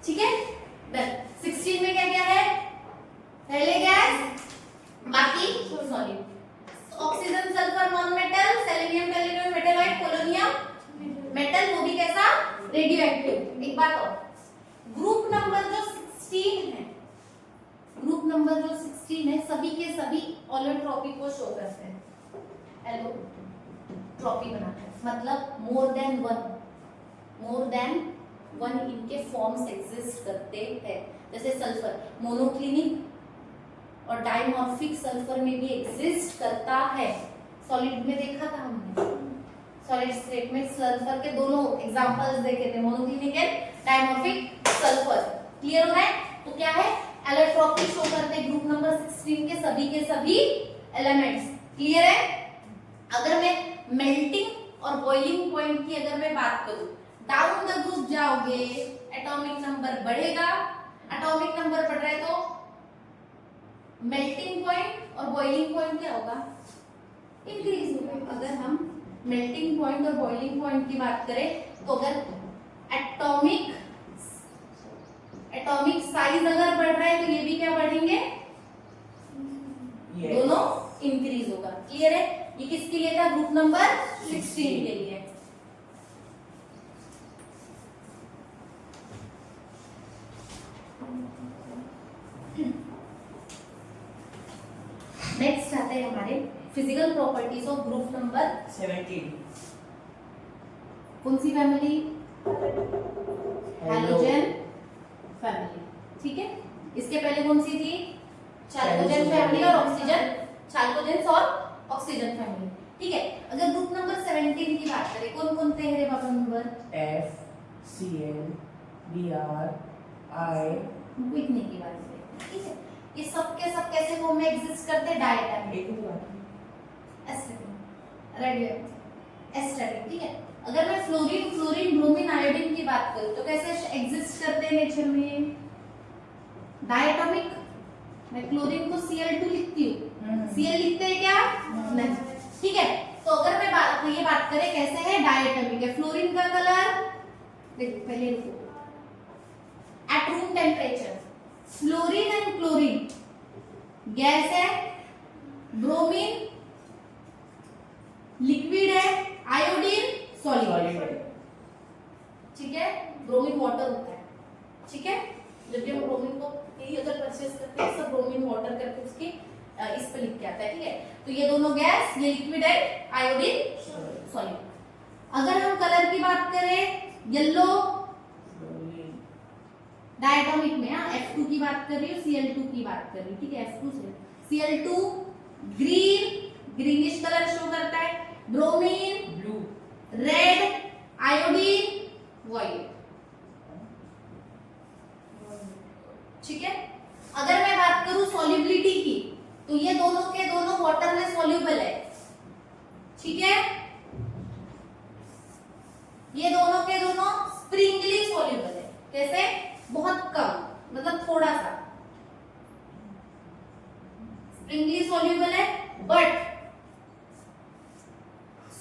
ठीक है, डन। 16 में क्या क्या है? पहले गैस, बाकी solid. Oxygen, sulphur non metal, selenium, tellurium metalloid, polonium metal, वो भी कैसा? Radio active. एक बात और, ग्रुप नंबर जो 16 है, ग्रुप नंबर जो 16 है, सभी के सभी ऑलोट्रॉपी को शो करते हैं। एलोट्रॉपी बनाते हैं, मतलब मोर देन वन इनके फॉर्म्स एग्जिस्ट करते हैं। जैसे सल्फर मोनोक्लिनिक और डाइमॉर्फिक सल्फर में भी एग्जिस्ट करता है। सॉलिड में देखा था हमने, सॉलिड स्टेट में सल्फर के दोनों एग्जांपल्स देखे थे, monoclinic and dimorphic sulphur. Clear हो रहा है? तो क्या है? एलोट्रॉपी शो करते हैं ग्रुप नंबर 16 के सभी एलिमेंट्स। क्लियर है? अगर मैं मेल्टिंग और बॉइलिंग पॉइंट की अगर मैं बात करूं, डाउन द ग्रुप जाओगे, एटॉमिक नंबर बढ़ेगा। एटॉमिक नंबर बढ़ रहा है तो मेल्टिंग पॉइंट और बॉइलिंग पॉइंट क्या होगा? इंक्रीज होगा। अगर हम मेल्टिंग पॉइंट और बॉइलिंग पॉइंट की बात करें तो अगर एटॉमिक साइज अगर बढ़ रहा है तो ये भी क्या बढ़ेंगे? दोनों इंक्रीज होगा। क्लियर है? ये किसके लिए था? ग्रुप नंबर 16 के लिए। नेक्स्ट आते हैं हमारे physical properties of group number 17। कौन सी फैमिली? Halogen family. ठीक है, इसके पहले कौन सी थी? चाल्कोजेन फैमिली और ऑक्सीजन, चाल्कोजेंस और ऑक्सीजन फैमिली। ठीक है, अगर ग्रुप नंबर 17 की बात करें, कौन कौन से हैं बाबा number? F, Cl, Br, I, इतने की बात करें। ठीक है, ये सब के सब कैसे फॉर्म में एग्जिस्ट करते हैं? डायटोमिक, एसिडिक, रेडियोएक्टिव, एस्टरिक। ठीक है, अगर मैं फ्लोरीन, ब्रोमीन, आयोडीन की बात करूं तो कैसे एग्जिस्ट करते हैं नेचर में? डायटोमिक। मैं क्लोरीन को Cl2 लिखती हूँ, Cl लिखते हैं क्या? नहीं। ठीक है, तो अगर मैं ये बात करें कैसे है? डायटोमिक है। फ्लोरीन का कलर देखो, पहले रुको, at room temperature fluorine and chlorine gas है, ब्रोमीन लिक्विड है, आयोडीन सॉलिड है। ठीक है, ब्रोमीन वाटर होता है। ठीक है, जब भी हम ब्रोमीन को यही अगर परचेस करते हैं, सब ब्रोमीन वाटर करके उसकी इस पे लिख के आता है। ठीक है, तो ये दोनों गैस, ये लिक्विड है, आयोडीन सॉलिड। अगर हम कलर की बात करें, येलो डायटोमिक में F2 की बात कर रही हूँ, Cl2 की बात कर रही हूँ, ठीक है। F2 से Cl2 ग्रीनिश कलर शो करता है, bromine blue, red, iodine violet, ठीक है। अगर मैं बात करूं सॉल्युबिलिटी की, तो ये दोनों के दोनों वाटर में सॉल्युबल है, ठीक है। ये दोनों के दोनों स्प्रिंगली सॉल्युबल है। कैसे? बहुत कम, मतलब थोड़ा सा स्प्रिंगली सॉल्युबल है, बट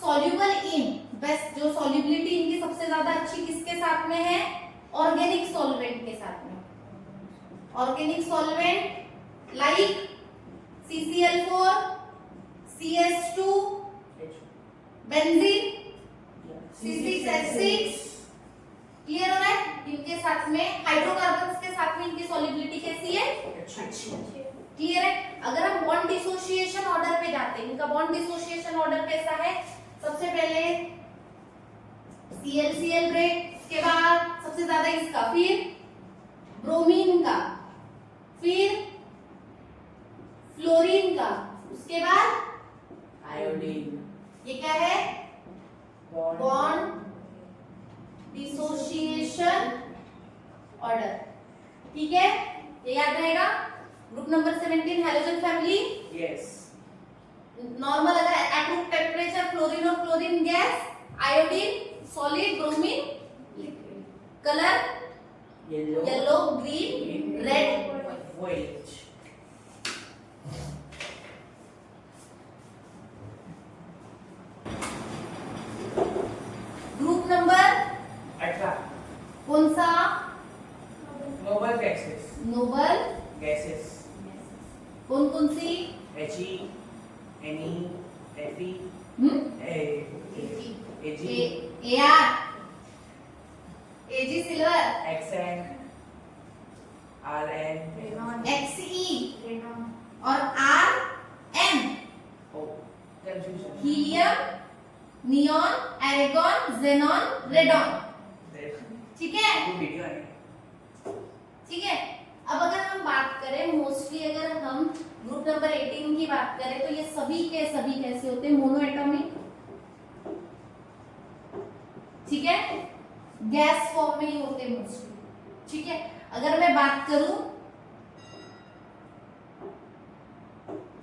सॉल्युबल इन बेस्ट, जो सॉल्युबिलिटी इनकी सबसे ज्यादा अच्छी किसके साथ में है? ऑर्गेनिक सॉल्वेंट के साथ में। Organic solvent like CCl4, CS2, benzene, C6H6, clear हो रहा है? इनके साथ में हाइड्रोकार्बन्स के साथ में इनकी सॉल्युबिलिटी कैसी है? अच्छी। क्लियर है? अगर हम बॉन्ड डिसोसिएशन ऑर्डर पे जाते हैं, इनका बॉन्ड डिसोसिएशन ऑर्डर कैसा है? सबसे पहले ClCl ब्रेक, उसके बाद सबसे ज्यादा इसका, फिर ब्रोमीन का, फिर फ्लोरीन का, उसके बाद आयोडीन, ये क्या है? बॉन्ड डिसोसिएशन ऑर्डर, ठीक है। ये याद रहेगा। Group number 17 halogen family. Yes, normal अगर एट रूम टेम्परेचर फ्लोरीन और chlorine gas, iodine solid, bromine liquid, colour yellow, green, red, white. Group number 18 कौन सा? नोबल गैसेस, नोबल गैसेस कौन कौन सी? He, Ne, Fe, Ag, AR, Ag silver, Xn, Rn, Xe और Rn, oh, confusion. Helium, neon, argon, xenon, radon, ठीक है। वो video है। ठीक है। अब अगर हम बात करें मोस्टली, अगर हम ग्रुप नंबर 18 की बात करें, तो ये सभी के सभी कैसे होते हैं? मोनो एटॉमिक, ठीक है, गैस फॉर्म में ही होते हैं मोस्टली, ठीक है। अगर मैं बात करूं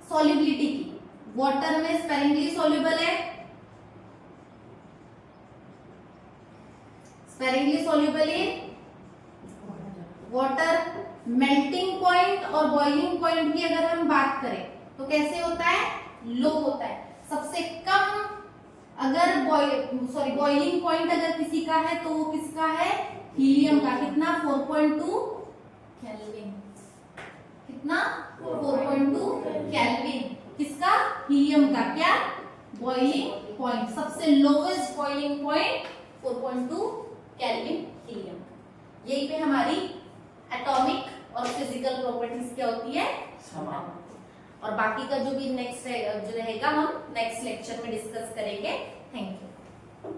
सॉल्युबिलिटी की, वाटर में स्पेरिंगली सॉल्युबल है, sparingly soluble in water. Melting point और बॉइलिंग पॉइंट की अगर हम बात करें तो कैसे होता है? लो होता है। सबसे कम अगर बॉइलिंग पॉइंट अगर किसी का है तो वो किसका है? हीलियम का। कितना? 4.2 केल्विन। कितना? 4.2 केल्विन। किसका? हीलियम का। क्या? Boiling point. सबसे lowest boiling point 4.2 kelvin helium. यही पे हमारी एटॉमिक और फिजिकल प्रॉपर्टीज क्या होती है? समान। और बाकी का जो भी नेक्स्ट जो रहेगा हम नेक्स्ट लेक्चर में डिस्कस करेंगे। Thank you.